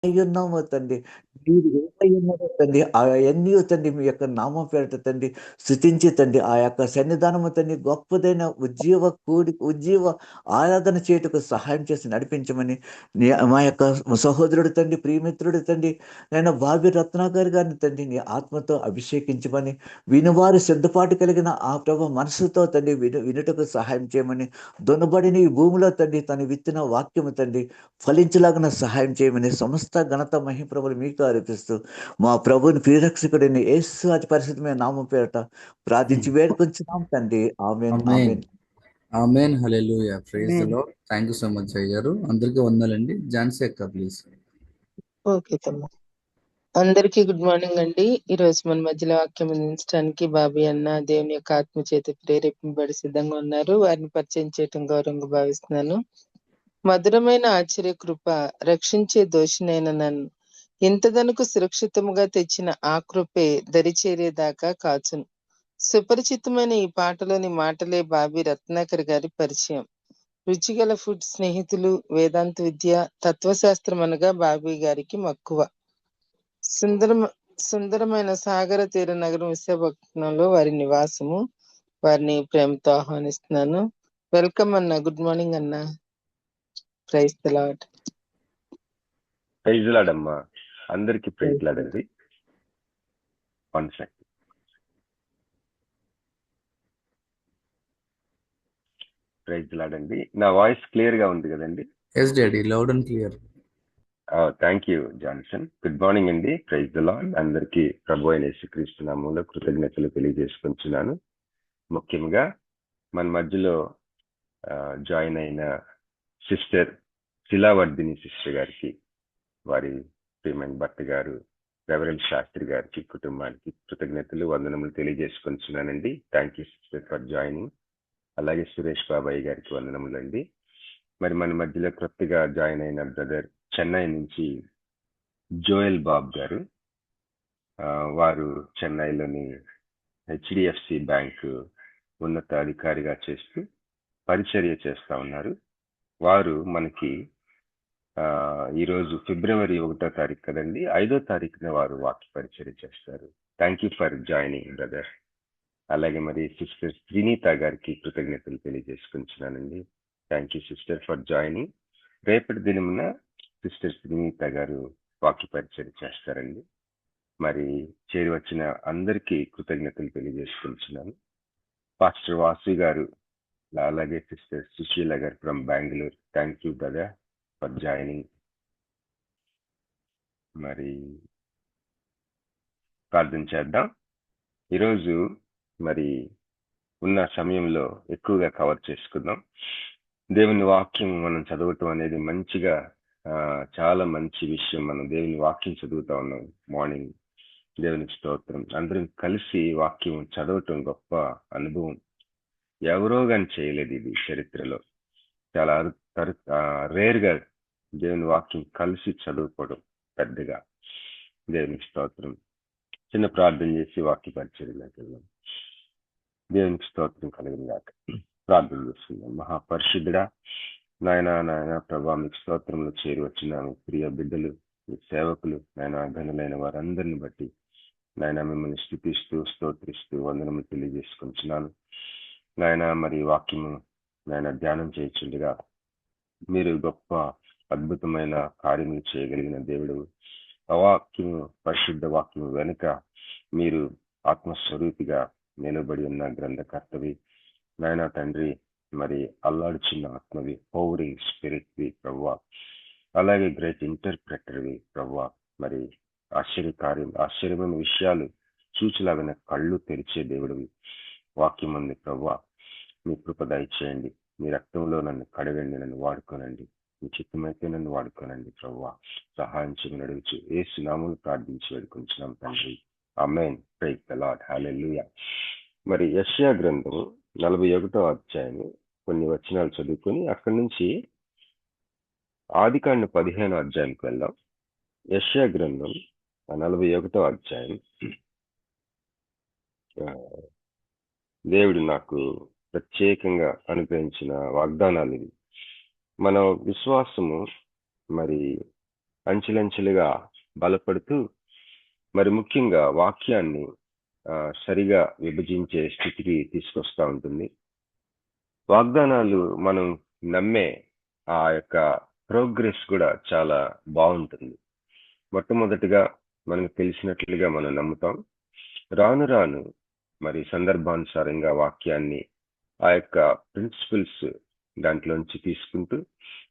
అయ్యున్నామో తండ్రి. మీరు ఏమయ్యున్నారో తండ్రి, అయన్నీ తండ్రి మీ యొక్క నామం పేరట తండ్రి స్తుతించి తండ్రి, ఆ యొక్క సన్నిధానము తండ్రి గొప్పదైన ఉజ్జీవ ఆరాధన చేయుటకు సహాయం చేసి నడిపించమని మా యొక్క సహోదరుడు తండ్రి, ప్రియమిత్రుడు తండ్రి నేను బాబి రత్నాకర్ గారిని తండ్రి నీ ఆత్మతో అభిషేకించమని, వినువారు సిద్ధపాటు కలిగిన ఆ ప్రభు మనసుతో తండ్రి వినుటకు సహాయం చేయమని, దున్నబడిన ఈ భూమిలో తండ్రి తను విత్తిన వాక్యము తండ్రి ఫలించలాగిన సహాయం చేయమని సమస్త ఘనత మహిప్రభులు మీకు ఆరోపిస్తూ మా ప్రభుని ప్రియరక్షకుడిని యేసు అతి పరిశుద్ధమైన నామం పేరట ప్రార్థించి వేడుకొంచున్నాం తండ్రి. Amen amen. Amen. Amen. Hallelujah. Praise the amen. Lord. Thank you so much అయ్య గారు. అందరికీ వందనాలండి. ఝాన్సీ అక్క ప్లీజ్. ఓకే తమ్ముడు. అందరికీ గుడ్ మార్నింగ్ అండి. ఈ రోజు మన మధ్యలో వాక్యం అందించడానికి బాబీ అన్న దేవుని యొక్క ఆత్మ చేత ప్రేరేపింపబడి సిద్ధంగా ఉన్నారు. వారిని పరిచయం చేయటం గౌరవంగా భావిస్తున్నాను. మధురమైన ఆశ్చర్య కృప రక్షించే దోషినైన నన్ను ఇంతదనుకు సురక్షితముగా తెచ్చిన ఆ కృపే దరిచేరేదాకా కాచును. సుపరిచితమైన ఈ పాటలోని మాటలే బాబీ రత్నాకర్ గారి పరిచయం. రుచిగల ఫుడ్ స్నేహితులు, వేదాంత విద్య, తత్వశాస్త్రం అనగా బాబీ గారికి మక్కువ. సుందరమైన సాగర తీర నగరం విశాఖపట్నంలో వారి నివాసము. వారిని ప్రేమతో ఆహ్వానిస్తున్నాను. వెల్కమ్ అన్న. గుడ్ మార్నింగ్ అన్న. Praise the Lord. Praise Lord అమ్మా. అందరికి ప్రైజ్ లార్డ్ అండి. 1 సెకండ్. ప్రైజ్ లార్డ్ అండి. నా వాయిస్ క్లియర్ గా ఉంది కదండి? Yes daddy, loud and clear. Thank you Johnson. Good morning అండి. Praise the lord. అందరికీ ప్రభు అయిన యేసుక్రీస్తు నామములో కృతజ్ఞతలు తెలియజేసుకుంటున్నాను. ముఖ్యంగా మన మధ్యలో జాయిన్ అయిన సిస్టర్ శిలావర్ధిని సిస్టర్ గారికి, వారి ప్రియమైన భర్త గారు రెవరెండ్ శాస్త్రి గారికి, కుటుంబానికి కృతజ్ఞతలు వందనములు తెలియజేసుకుంటున్నానండి. Thank you sister for joining. అలాగే సురేష్ బాబాయ్ గారికి వందనములండి. మరి మన మధ్యలో కొత్తగా జాయిన్ అయిన బ్రదర్ చెన్నై నుంచి జోయల్ బాబ్ గారు, వారు చెన్నైలోని హెచ్డిఎఫ్సి బ్యాంకు ఉన్నతాధికారిగా చేస్తూ పరిచర్య చేస్తా ఉన్నారు. వారు మనకి ఈరోజు ఫిబ్రవరి 1వ తారీఖు కదండి, 5వ తారీఖున వారు వాక్య పరిచర్య చేస్తారు. Thank you for joining brother. అలాగే మరి సిస్టర్ శ్రీనీత గారికి కృతజ్ఞతలు తెలియజేసుకుంటున్నానండి. Thank you sister for joining. రేపటి దినమున సిస్టర్ శ్రీనీత గారు వాక్య పరిచర్య చేస్తారండి. మరి చేరి వచ్చిన అందరికీ కృతజ్ఞతలు తెలియజేసుకుంటున్నాను. పాస్టర్ వాసు గారు, అలాగే సిస్టర్ సుశీల గారు from Bengaluru, thank you brother for joining. మరి ప్రార్థన చేద్దాం. ఈరోజు మరి ఉన్న సమయంలో ఎక్కువగా కవర్ చేసుకుందాం. దేవుని వాక్యం మనం చదవటం అనేది మంచిగా, చాలా మంచి విషయం. మనం దేవుని వాక్యం చదువుతా ఉన్నాం మార్నింగ్. దేవునికి స్తోత్రం. అందరం కలిసి వాక్యం చదవటం గొప్ప అనుభవం. ఎవరో కానీ చేయలేదు ఇది చరిత్రలో. చాలా రేర్గా దేవుని వాక్యం కలిసి చదువుకోవడం పెద్దగా. దేవునికి స్తోత్రం. చిన్న ప్రార్థన చేసి వాక్య పరిచర్యలోకి వెళ్దాం. దేవునికి స్తోత్రం కలిగిన దాకా ప్రార్థన చేస్తున్నాం. మహాపరిశుద్ధుడా, నాయన ప్రభా, మీకు స్తోత్రంలో చేరి వచ్చిన మీ ప్రియ బిడ్డలు, మీ సేవకులు, నాయన ఘనులైన వారందరిని బట్టి నాయన మిమ్మల్ని స్తుతిస్తూ స్తోత్రిస్తూ వందనము తెలియజేసుకుంటున్నాను. నాయన మరి వాక్యము నాయన ధ్యానం చేయించుండగా మీరు గొప్ప అద్భుతమైన కార్యములు చేయగలిగిన దేవుడు. ఆ వాక్యము, పరిశుద్ధ వాక్యము వెనుక మీరు ఆత్మస్వరూపిగా నిలబడి ఉన్న గ్రంథకర్తవి నాయన తండ్రి. మరి అల్లాడుచున్న ఆత్మవి, పవరింగ్ స్పిరిట్వి ప్రవ్వా. అలాగే గ్రేట్ ఇంటర్ప్రెటర్వి ప్రవ్వా. మరి ఆశ్చర్యమైన విషయాలు చూచలాగిన కళ్ళు తెరిచే దేవుడివి. వాక్యం ఉంది ప్రవ్వా. మీ కృప దయచేయండి. మీ రక్తంలో నన్ను కడగండి, నన్ను వాడుకోనండి. మీ చిత్తమైతే నన్ను వాడుకోనండి ప్రవ్వా. సహాయం చేయమని అడుగుచు యేసు నామములో ప్రార్థించి వేడుకుంటున్నాం తండ్రి. Amen. Praise the lord. Hallelujah. మరి యెషయా గ్రంథం 41వ అధ్యాయం కొన్ని వచనాలు చదువుకొని అక్కడి నుంచి ఆదికాండ 15వ అధ్యాయంకి వెళ్దాం. యెషయా గ్రంథం 41వ అధ్యాయం. దేవుడు నాకు ప్రత్యేకంగా అనుగ్రహించిన వాగ్దానాలు ఇవి. మన విశ్వాసము మరి అంచెలంచెలుగా బలపడుతూ మరి ముఖ్యంగా వాక్యాన్ని సరిగా విభజించే స్థితికి తీసుకొస్తా ఉంటుంది. వాగ్దానాలు మనం నమ్మే ఆ యొక్క ప్రోగ్రెస్ కూడా చాలా బాగుంటుంది. మొట్టమొదటిగా మనకు తెలిసినట్లుగా మనం నమ్ముతాం. రాను రాను మరి సందర్భానుసారంగా వాక్యాన్ని ఆ యొక్క ప్రిన్సిపల్స్ దాంట్లోంచి తీసుకుంటూ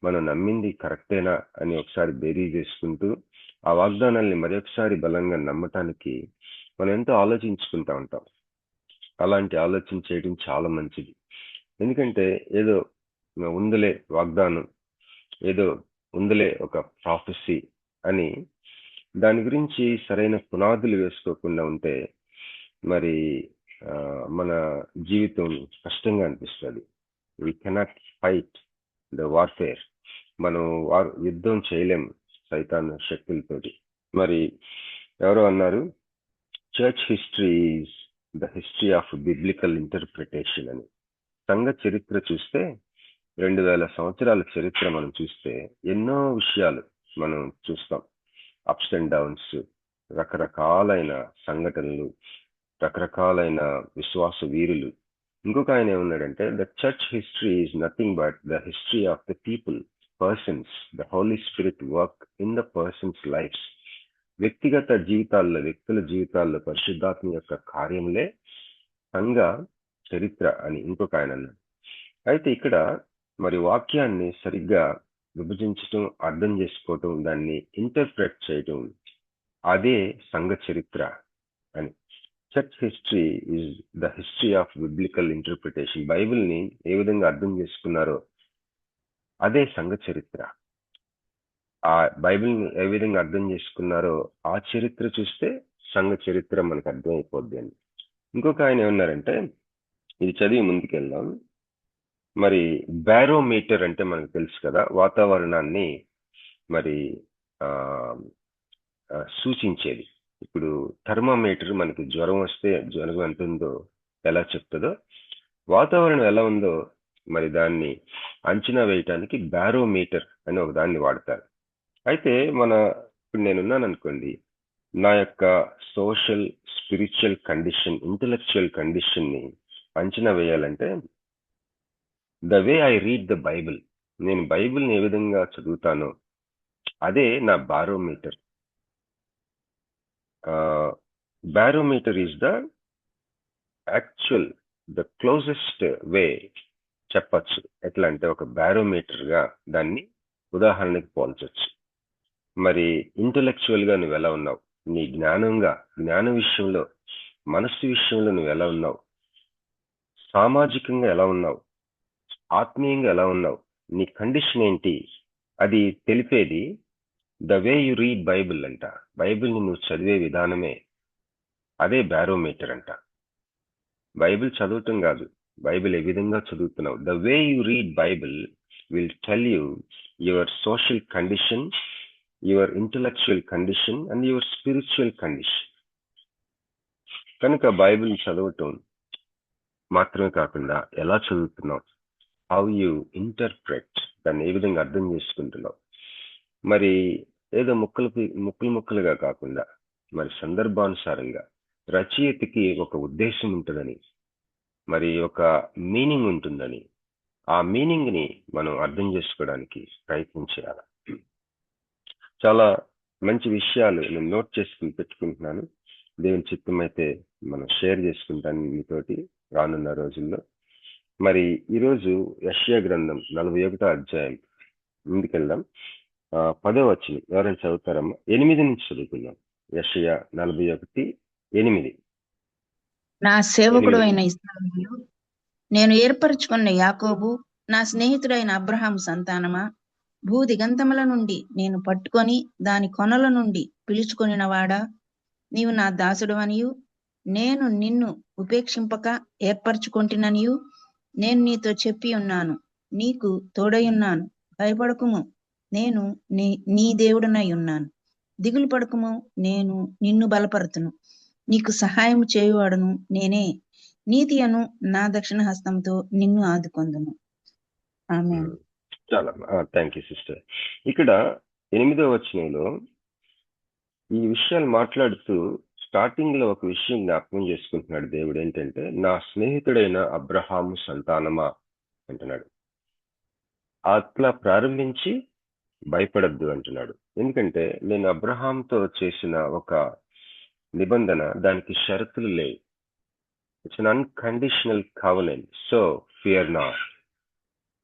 మనం నమ్మింది కరెక్టేనా అని ఒకసారి బేరీజ్ చేసుకుంటూ ఆ వాగ్దానాల్ని మరొకసారి బలంగా నమ్మటానికి మనం ఎంతో ఆలోచించుకుంటా ఉంటాం. అలాంటి ఆలోచన చేయడం చాలా మంచిది. ఎందుకంటే ఏదో ఉందిలే వాగ్దానం, ఏదో ఉందిలే ఒక ప్రాఫెసీ అని దాని గురించి సరైన పునాదులు వేసుకోకుండా ఉంటే మరి మన జీవితం కష్టంగా అనిపిస్తుంది. We cannot fight the warfare. మనం యుద్ధం చేయలేము సైతాన్ శక్తులతోటి. మరి ఎవరో అన్నారు, church history is the history of biblical interpretation అని. సంఘ చరిత్ర చూస్తే 2000 సంవత్సరాల చరిత్ర మనం చూస్తే ఎన్నో విషయాలు మనం చూస్తాం. అప్స్ అండ్ డౌన్స్, రకరకాలైన సంఘటనలు, రకరకాలైన విశ్వాస వీరులు. ఇంకొక ఆయన ఏమన్నాడంటే, the church history is nothing but the history of the people, persons, the Holi Spirit work in the persons lifes. వ్యక్తిగత జీవితాల్లో, వ్యక్తుల జీవితాల్లో పరిశుద్ధాత్మ యొక్క కార్యములే సంఘ చరిత్ర అని ఇంకొక ఆయన అన్నాడు. అయితే ఇక్కడ మరి వాక్యాన్ని సరిగ్గా విభజించటం, అర్థం చేసుకోవటం, దాన్ని ఇంటర్ప్రెట్ చేయటం, అదే సంఘ చరిత్ర అని. Church history is the history of biblical interpretation. బైబిల్ని ఏ విధంగా అర్థం చేసుకున్నారో అదే సంఘ చరిత్ర. ఆ బైబిల్ని ఏ విధంగా అర్థం చేసుకున్నారో ఆ చరిత్ర చూస్తే సంఘ చరిత్ర మనకు అర్థమైపోద్ది అని. ఇంకొక ఆయన ఏమన్నారంటే, ఇది చదివి ముందుకెళ్దాం. మరి బారోమీటర్ అంటే మనకు తెలుసు కదా, వాతావరణాన్ని మరి సూచించేది. ఇప్పుడు థర్మామీటర్ మనకి జ్వరం వస్తే జ్వరం ఎంత ఉందో ఎలా చెప్తుందో, వాతావరణం ఎలా ఉందో మరి దాన్ని అంచనా వేయటానికి బారోమీటర్ అని ఒక దాన్ని వాడతారు. అయితే ఇప్పుడు నేనున్నాను అనుకోండి, నా యొక్క సోషల్, స్పిరిచువల్ కండిషన్, ఇంటలెక్చువల్ కండిషన్ని అంచనా వేయాలంటే the way I read the Bible, నేను బైబిల్ని ఏ విధంగా చదువుతానో అదే నా barometer. Barometer is the actual, the closest way చెప్పచ్చు. ఎట్లా అంటే ఒక బారోమీటర్గా దాన్ని ఉదాహరణకి పోల్చొచ్చు. మరి ఇంటలెక్చువల్ గా నువ్వు ఎలా ఉన్నావు, నీ జ్ఞాన విషయంలో, మనస్సు విషయంలో నువ్వు ఎలా ఉన్నావు, సామాజికంగా ఎలా ఉన్నావు, ఆత్మీయంగా ఎలా ఉన్నావు, నీ కండిషన్ ఏంటి, అది తెలిపేది the way you read Bible అంట. బైబిల్ని నువ్వు చదివే విధానమే అదే బారోమీటర్ అంట. బైబిల్ చదవటం కాదు, బైబిల్ ఏ విధంగా చదువుతున్నావు. The way you read Bible will tell you your social condition, your intellectual condition and your spiritual condition. కనుక బైబిల్ చదవటం మాత్రమే కాకుండా ఎలా చదువుతున్నావు, హౌ యు ఇంటర్ప్రెట్, దాన్ని ఏ విధంగా అర్థం చేసుకుంటున్నావు, మరి ఏదో ముక్కలుగా కాకుండా మరి సందర్భానుసారంగా రచయితకి ఒక ఉద్దేశం ఉంటుందని, మరి ఒక మీనింగ్ ఉంటుందని, ఆ మీనింగ్ ని మనం అర్థం చేసుకోవడానికి ప్రయత్నం చేయాలి. చాలా మంచి విషయాలు నేను నోట్ చేసుకుని పెట్టుకుంటున్నాను. దేవుని చిత్తం అయితే మనం షేర్ చేసుకుంటాను మీతోటి రానున్న రోజుల్లో. మరి ఈరోజు యెషయా గ్రంథం 41వ అధ్యాయం ముందుకెళ్దాం. 10వ వచనం ఎవరైనా చదువుతారమ్మా? 8 నుంచి చదువుకుందాం. యెషయా 41:8. నా సేవకుడు అయిన ఇశ్రాయేలు, నేను ఏర్పరచుకున్న యాకోబు, నా స్నేహితుడైన అబ్రహాము సంతానమా, భూదిగంతముల నుండి నేను పట్టుకొని దాని కొనల నుండి పిలుచుకొనిన వాడా, నీవు నా దాసుడవనియు, నేను నిన్ను ఉపేక్షింపక ఏర్పరచుకొంటిననియు నేను నీతో చెప్పి ఉన్నాను. నీకు తోడయున్నాను, భయపడకుము, నేను నీ దేవుడనై ఉన్నాను. దిగులు పడకుము, నేను నిన్ను బలపరుతును, నీకు సహాయం చేయువాడును నేనే, నీతి అను నా దక్షిణ హస్తంతో నిన్ను ఆదుకొందును. ఆమేన్. చాలా థ్యాంక్ యూ సిస్టర్. ఇక్కడ 8వ వచనంలో ఈ విషయాలు మాట్లాడుతూ స్టార్టింగ్ లో ఒక విషయం జ్ఞాపకం చేసుకుంటున్నాడు దేవుడు. ఏంటంటే, నా స్నేహితుడైన అబ్రహాము సంతానమా అంటున్నాడు. అట్లా ప్రారంభించి భయపడద్దు అంటున్నాడు. ఎందుకంటే నేను అబ్రహాంతో చేసిన ఒక నిబంధన, దానికి షరతులు లేవు. It's an unconditional covenant, so fear not.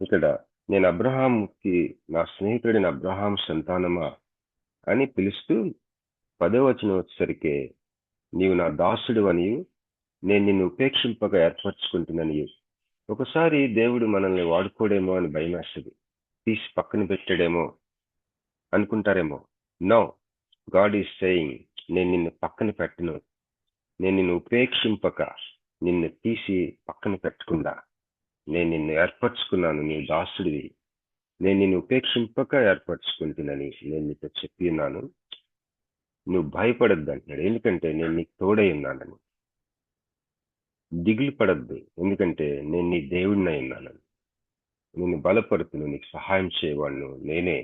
ఇక్కడ నేను అబ్రహాంకి నా స్నేహితుడైన అబ్రహాం సంతానమా అని పిలుస్తూ 10వ వచనం వచ్చేసరికి, నీవు నా దాసుడు అనియు నేను నిన్ను ఉపేక్షింపక ఏర్పరచుకుంటున్నాను. ఒకసారి దేవుడు మనల్ని వాడుకోడేమో అని భయం వేస్తుంది. తీసి పక్కన పెట్టాడేమో అనుకుంటారేమో. నో, గాడ్ ఈజ్ సేయింగ్, నేను నిన్ను పక్కన పెట్టను, నేను నిన్ను ఉపేక్షింపక, నిన్ను తీసి పక్కన పెట్టకుండా నేను నిన్ను ఏర్పరచుకున్నాను, నీ దాసుడివి, నేను నిన్ను ఉపేక్షింపక ఏర్పరచుకుంటున్నాను, నేను నీతో చెప్పి ఉన్నాను, నువ్వు భయపడద్దు అంటున్నాడు. ఎందుకంటే నేను నీకు తోడై ఉన్నానని. దిగులు పడద్దు, ఎందుకంటే నేను నీ దేవుడినై ఉన్నానని. నిన్ను బలపడుతును, నీకు సహాయం చేయవాడును నేనే,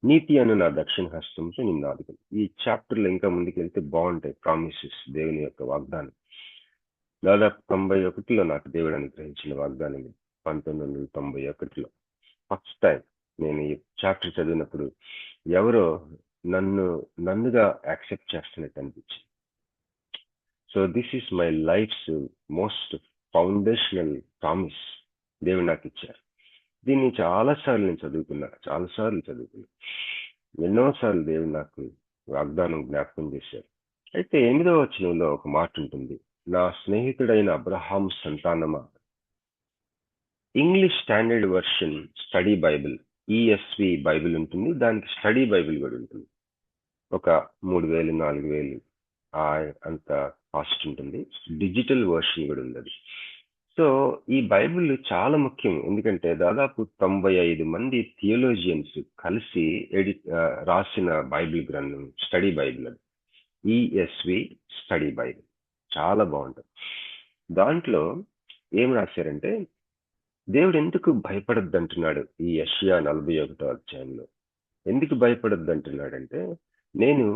నీతి అను నా దక్షిణ హస్తంతో నిన్ను ఆదుకుని. ఈ చాప్టర్లో ఇంకా ముందుకెళ్తే బాగుంటాయి ప్రామిసెస్, దేవుని యొక్క వాగ్దానం. దాదాపు 91లో నాకు దేవుడు అనుగ్రహించిన వాగ్దానం. 1991లో ఫస్ట్ టైం నేను ఈ చాప్టర్ చదివినప్పుడు ఎవరో నన్నుగా యాక్సెప్ట్ చేస్తున్నట్టు అనిపించింది. So this is my life's most foundational promise దేవుడు నాకు ఇచ్చారు. దీన్ని చాలాసార్లు నేను చదువుకున్నా. ఎన్నోసార్లు దేవుడు నాకు వాగ్దానం జ్ఞాపకం చేశారు. అయితే 8వ వచనంలో ఒక మాట ఉంటుంది, నా స్నేహితుడైన అబ్రహాం సంతానమా. English standard version study Bible, ESV Bible ఉంటుంది, దానికి స్టడీ బైబిల్ కూడా ఉంటుంది. ఒక 3000-4000 అంత కాస్ట్ ఉంటుంది. డిజిటల్ వర్షన్ కూడా ఉంది. సో ఈ బైబిల్ చాలా ముఖ్యం, ఎందుకంటే దాదాపు 95 మంది థియోలోజియన్స్ కలిసి రాసిన బైబిల్ గ్రంథం, స్టడీ బైబిల్. అది ఈఎస్వి స్టడీ బైబిల్, చాలా బాగుంటుంది. దాంట్లో ఏం రాశారంటే, దేవుడు ఎందుకు భయపడద్దు అంటున్నాడు ఈ యెషయా 41వ అధ్యాయంలో. ఎందుకు భయపడద్దు అంటున్నాడంటే, నేను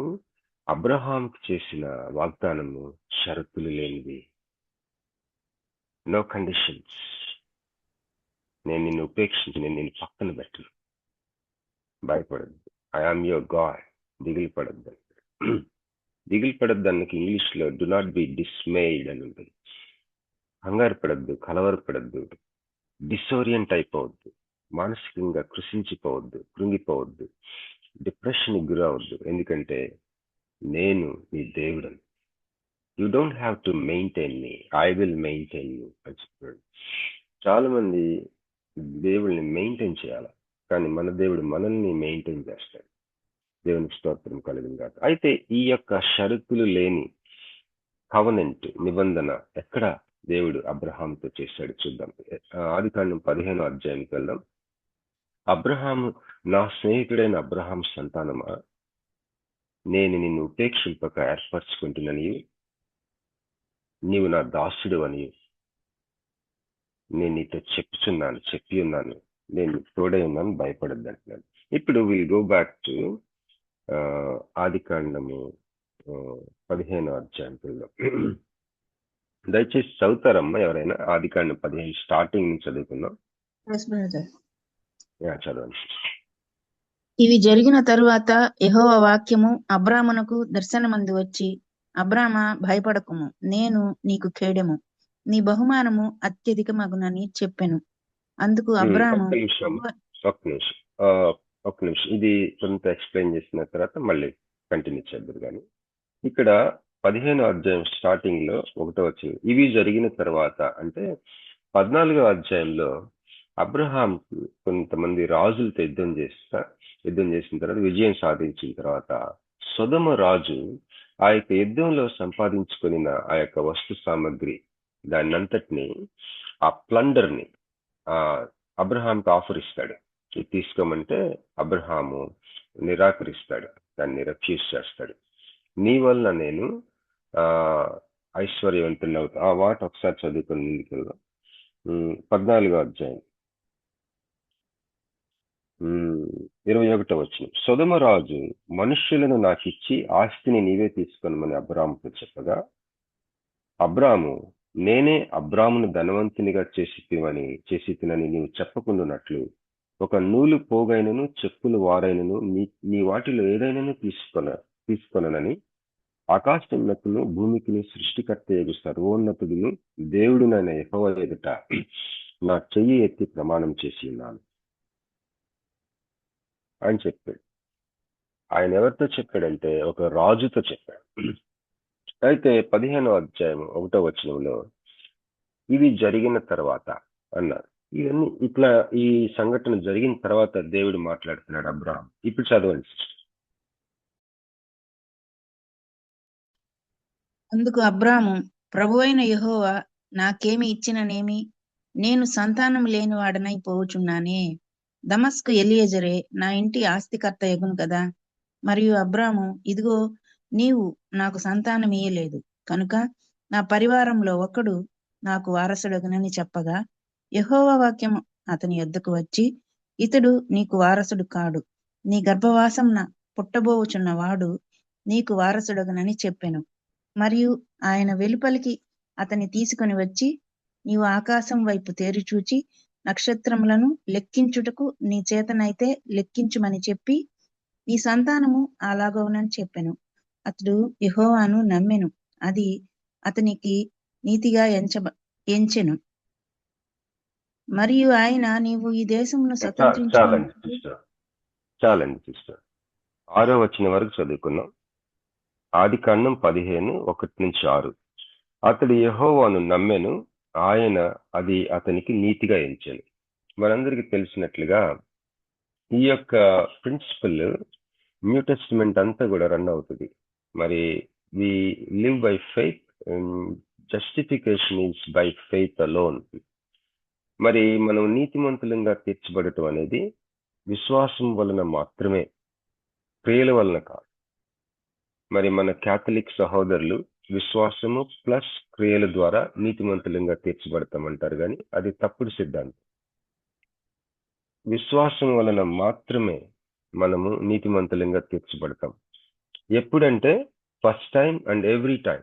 అబ్రహాంకి చేసిన వాగ్దానము షరతులు లేనిది, నో కండిషన్స్. నేను నిన్ను ఉపేక్షించి, నేను నిన్ను పక్కన పెట్టను, భయపడద్దు. ఐ ఆమ్ యువర్ గాడ్, దిగులు పడద్దు. దిగులు పడద్దు అన్నకి ఇంగ్లీష్లో డు నాట్ బి డిస్మేడ్ అని ఉంటుంది. కంగారు పడద్దు, కలవరపడద్దు, డిసోరియంట్ అయిపోవద్దు, మానసికంగా కృంగిపోవద్దు, డిప్రెషన్కి గురవద్దు. ఎందుకంటే నేను నీ దేవుడని. You don't have to maintain me, I will maintain you అని చెప్పాడు. చాలా మంది దేవుడిని మెయింటైన్ చేయాలి, కానీ మన దేవుడు మనల్ని మెయింటైన్ చేస్తాడు. దేవునికి స్తోత్రం కలిగింది కాదు. అయితే ఈ యొక్క షరతులు లేని కవనెంట్, నిబంధన ఎక్కడ దేవుడు అబ్రహాంతో చేశాడు చూద్దాం. ఆదికాండం 15వ అధ్యాయానికి వెళ్దాం. అబ్రహాము, నా స్నేహితుడైన అబ్రహాం సంతానమా, నేను నిన్ను ఉపేక్షింపక ఏర్పరచుకుంటున్నాను, నీవు నా దాసుడు అని నేను నీతో చెప్పి ఉన్నాను, నేను తోడై ఉన్నాను, భయపడద్దు అంటున్నాను. ఇప్పుడు విల్ గో బ్యాక్ టు ఆదికాండము 15వ అధ్యాయం. దయచేసి చదువుతారమ్మా ఎవరైనా? ఆదికాండం 15 స్టార్టింగ్ నుంచి చదువుకుందాం. చదవండి. ఇవి జరిగిన తరువాత యెహోవా వాక్యము అబ్రామునకు దర్శనమందు వచ్చి, అబ్రామా, భయపడకుము, నేను నీకు కేడెము, నీ బహుమానము అత్యధికమగునని చెప్పెను. అందుకు అబ్రాము ఒక్క నిమిషం ఇది కొంత ఎక్స్ప్లెయిన్ చేసిన తర్వాత మళ్ళీ కంటిన్యూ చేద్దాం. కానీ ఇక్కడ 15వ అధ్యాయం స్టార్టింగ్ లో 1వ వచనం, ఇవి జరిగిన తర్వాత అంటే 14వ అధ్యాయంలో అబ్రహాం కొంతమంది రాజులతో యుద్ధం చేసిన తర్వాత విజయం సాధించిన తర్వాత సొదొమ రాజు ఆ యొక్క యుద్ధంలో సంపాదించుకున్న ఆ యొక్క వస్తు సామగ్రి, దాన్ని అంతటిని, ఆ ప్లండర్ ని అబ్రహాంకి ఆఫర్ ఇస్తాడు. ఇది తీసుకోమంటే అబ్రహాము నిరాకరిస్తాడు, దాన్ని రిఫ్యూజ్ చేస్తాడు. నీ వల్ల నేను ఐశ్వర్యవంతులు అవుతా. ఆ మాట ఒకసారి చదువుకొని ముందుకెళ్దాం. 14వ అధ్యాయం 21వ వచనం. సొదొమ రాజు మనుష్యులను నాకిచ్చి ఆస్తిని నీవే తీసుకొనమని అబ్రాముతో చెప్పగా, అబ్రాము, నేనే అబ్రామును ధనవంతునిగా చేసి తినని నీవు చెప్పకుండానట్లు ఒక నూలు పోగైనను చెప్పులు వారైనను నీ వాటిలో ఏదైనాను తీసుకొనని ఆకాశమునకును భూమికిని సృష్టికర్త సర్వోన్నతుడును దేవుడునైన యెహోవా ఎదుట నా చెయ్యి ఎత్తి ప్రమాణం చేసి ఉన్నాను అని చెప్పాడు. ఆయన ఎవరితో చెప్పాడంటే ఒక రాజుతో చెప్పాడు. అయితే 15వ అధ్యాయం 1వ వచనంలో ఇది జరిగిన తర్వాత అన్నారు. ఇవన్నీ ఇట్లా ఈ సంఘటన జరిగిన తర్వాత దేవుడు మాట్లాడుతున్నాడు అబ్రాహాం. ఇప్పుడు చదవండి. అందుకు అబ్రాము, ప్రభువైన యెహోవా నాకేమి ఇచ్చిననేమి, నేను సంతానం లేనివాడనై పోవుచున్నానే. దమస్కు ఎలియజరే నా ఇంటి ఆస్తికర్త యగును కదా. మరియు అబ్రాము, ఇదిగో నీవు నాకు సంతానం ఇయ్యలేదు కనుక నా పరివారంలో ఒకడు నాకు వారసుడగునని చెప్పగా, యెహోవా వాక్యము అతని యొద్దకు వచ్చి, ఇతడు నీకు వారసుడు కాడు, నీ గర్భవాసంన పుట్టబోవుచున్న వాడు నీకు వారసుడగునని చెప్పెను. మరియు ఆయన వెలుపలికి అతన్ని తీసుకొని వచ్చి, నీవు ఆకాశం వైపు తేరిచూచి నక్షత్రములను లెక్కించుటకు నీ చేతనైతే లెక్కించుమని చెప్పి, నీ సంతానము అలాగవునని చెప్పెను. అతడు యెహోవాను నమ్మెను, అది అతనికి నీతిగా ఎంచెను. మరియు ఆయన, నీవు ఈ దేశమును చాలండి సిస్టర్. 6వ వచనం వరకు చదువుకున్నాం. ఆదికాండం 15:1-6. అతడు యెహోవాను నమ్మెను, ఆయన అది అతనికి నీతిగా ఎంచెను. మనందరికీ తెలిసినట్లుగా ఈ యొక్క ప్రిన్సిపల్ న్యూ టెస్టిమెంట్ అంతా కూడా రన్ అవుతుంది. మరి we live by faith, justification is by faith alone. మరి మనం నీతిమంతులంగా తీర్చబడటం అనేది విశ్వాసం వలన మాత్రమే, క్రియల వలన కాదు. మరి మన క్యాథలిక్ సహోదరులు విశ్వాసము ప్లస్ క్రియల ద్వారా నీతిమంతులంగా తీర్చబడతామంటారు, కానీ అది తప్పుడు సిద్ధాంతం. విశ్వాసం వలన మాత్రమే మనము నీతిమంతులంగా తీర్చబడతాం. ఎప్పుడంటే first time and every time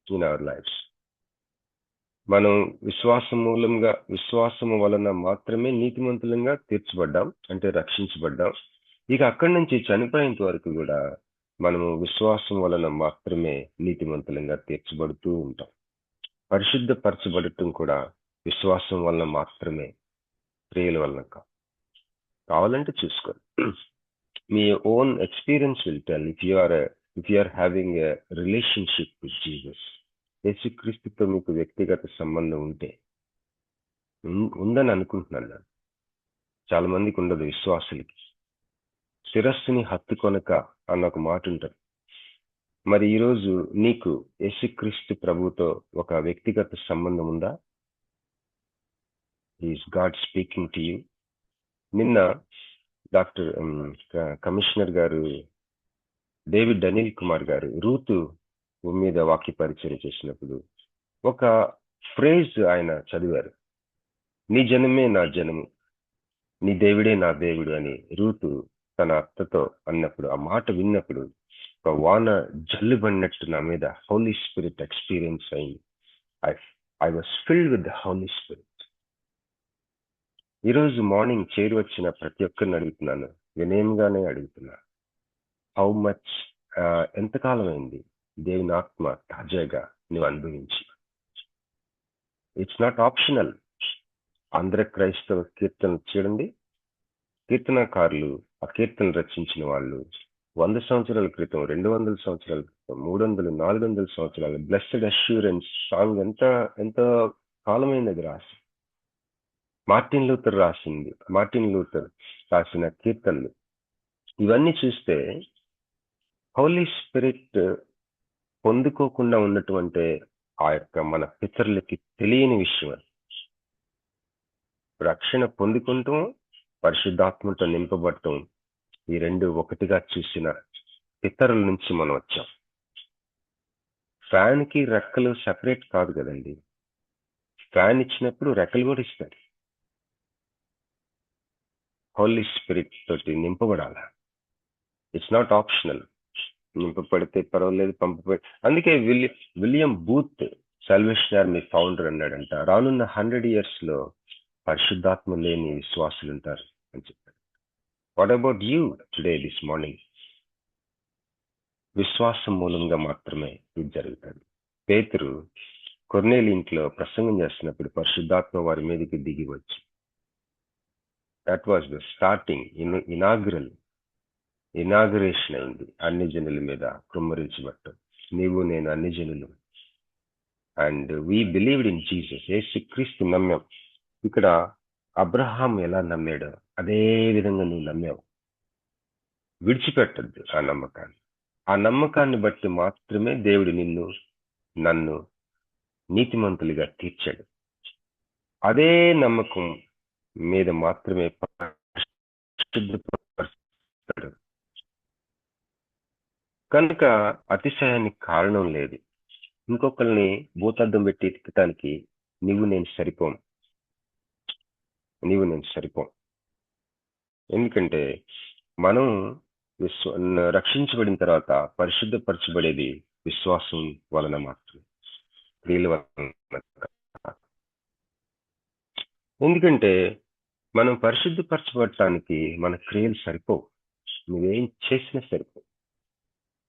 in our lifes. మనం విశ్వాసము వలన మాత్రమే నీతిమంతులంగా తీర్చబడ్డాం, అంటే రక్షించబడ్డాం. ఇక అక్కడి నుంచి చనిపోయేంత వరకు కూడా మనము విశ్వాసం వలన మాత్రమే నీతిమంతులంగా తీర్చబడుతూ ఉంటాం. పరిశుద్ధపరచబడటం కూడా విశ్వాసం వలన మాత్రమే, క్రియల వలన కాదు. కావాలంటే చూసుకోండి. మీ own experience will tell. If you are having a relationship with Jesus, యేసుక్రీస్తుతో మీకు వ్యక్తిగత సంబంధం ఉందని అనుకుంటున్నాను నేను. చాలా మందికి ఉండదు విశ్వాసులకి. శిరస్సుని హత్తుకొనక అన్న ఒక మాట ఉంటుంది. మరి ఈరోజు నీకు యేసుక్రీస్తు ప్రభుతో ఒక వ్యక్తిగత సంబంధం ఉందా? Is God speaking to you? నిన్న డాక్టర్ కమిషనర్ గారు డేవిడ్ అనిల్ కుమార్ గారు రూతు మీద వాక్య పరిచయం చేసినప్పుడు ఒక ఫ్రేజ్ ఆయన చదివారు. నీ జనమే నా జనము, నీ దేవుడే నా దేవుడు అని రూతు తన అత్తతో అన్నప్పుడు, ఆ మాట విన్నప్పుడు ఒక వాన జల్లుబడినట్టు నా మీద హోలీ స్పిరిట్ ఎక్స్పీరియన్స్ అయింది. I was filled with the Holi Spirit. ఈరోజు మార్నింగ్ చేరి వచ్చిన ప్రతి ఒక్కరిని అడుగుతున్నాను, వినయంగానే అడుగుతున్నా, హౌ మచ్, ఎంతకాలం అయింది దేవుని ఆత్మ తాజాగా నువ్వు అనుభవించి? It's not optional. ఆంధ్ర క్రైస్తవ కీర్తనలు చూడండి. కీర్తనకారులు ఆ కీర్తనలు రచించిన వాళ్ళు 100 సంవత్సరాల క్రితం, 200 సంవత్సరాల క్రితం, 300, 400 సంవత్సరాలు బ్లెస్డ్ అష్యూరెన్స్ సాంగ్ ఎంత కాలమైంది అది రాసి. మార్టిన్ లూథర్ రాసిన కీర్తనలు ఇవన్నీ చూస్తే హోలీ స్పిరిట్ పొందుకోకుండా ఉన్నటువంటి ఆ యొక్క మన పితరులకి తెలియని విషయం అది. రక్షణ పొందుకుంటాం, పరిశుద్ధాత్మతో నింపబడటం, ఈ రెండు ఒకటిగా చూసిన పితరుల నుంచి మనం వచ్చాం. ఫ్యాన్ కి రెక్కలు సెపరేట్ కాదు కదండి. ఫ్యాన్ ఇచ్చినప్పుడు రెక్కలు కూడా ఇస్తాడు. హోలీ స్పిరిట్ తోటి నింపబడాల. It's not optional. నింపబడితే పర్వాలేదు, పంపబడి. అందుకే William Booth salvation army founder అన్నాడంట, రానున్న 100 years లో పరిశుద్ధాత్మ లేని విశ్వాసులు ఉంటారు అని చెప్పాడు. What about you today this morning? విశ్వాసం మూలంగా మాత్రమే ఇది జరుగుతుంది. పేతురు కొర్నేలి ఇంట్లో ప్రసంగం చేస్తున్నప్పుడు పరిశుద్ధాత్మ వారి మీదకి దిగి వచ్చి, that was the starting, inauguration అయింది. అన్ని జనుల మీద కుమ్మరించబట్టం. నీవు నేను అన్ని జనులు. And we believed in Jesus. యేసుక్రీస్తు నమ్మాం. ఇక్కడ అబ్రహాం ఎలా నమ్మాడో అదే విధంగా నువ్వు నమ్మావు. విడిచిపెట్టద్దు ఆ నమ్మకాన్ని. ఆ నమ్మకాన్ని బట్టి మాత్రమే దేవుడు నన్ను నీతిమంతులుగా తీర్చాడు. అదే నమ్మకం మీద మాత్రమే పరిశుద్ధపరుస్తాడు. కనుక అతిశయానికి కారణం లేదు. ఇంకొకరిని భూతార్థం పెట్టి ఎత్తుతానికి నీవు నేను సరిపోం. ఎందుకంటే మనం రక్షించబడిన తర్వాత పరిశుద్ధపరచబడేది విశ్వాసం వలన మాత్రమే, క్రియల వలన. ఎందుకంటే మనం పరిశుద్ధపరచబడటానికి మన క్రియలు సరిపోవు. నువ్వేం చేసినా సరిపోవు.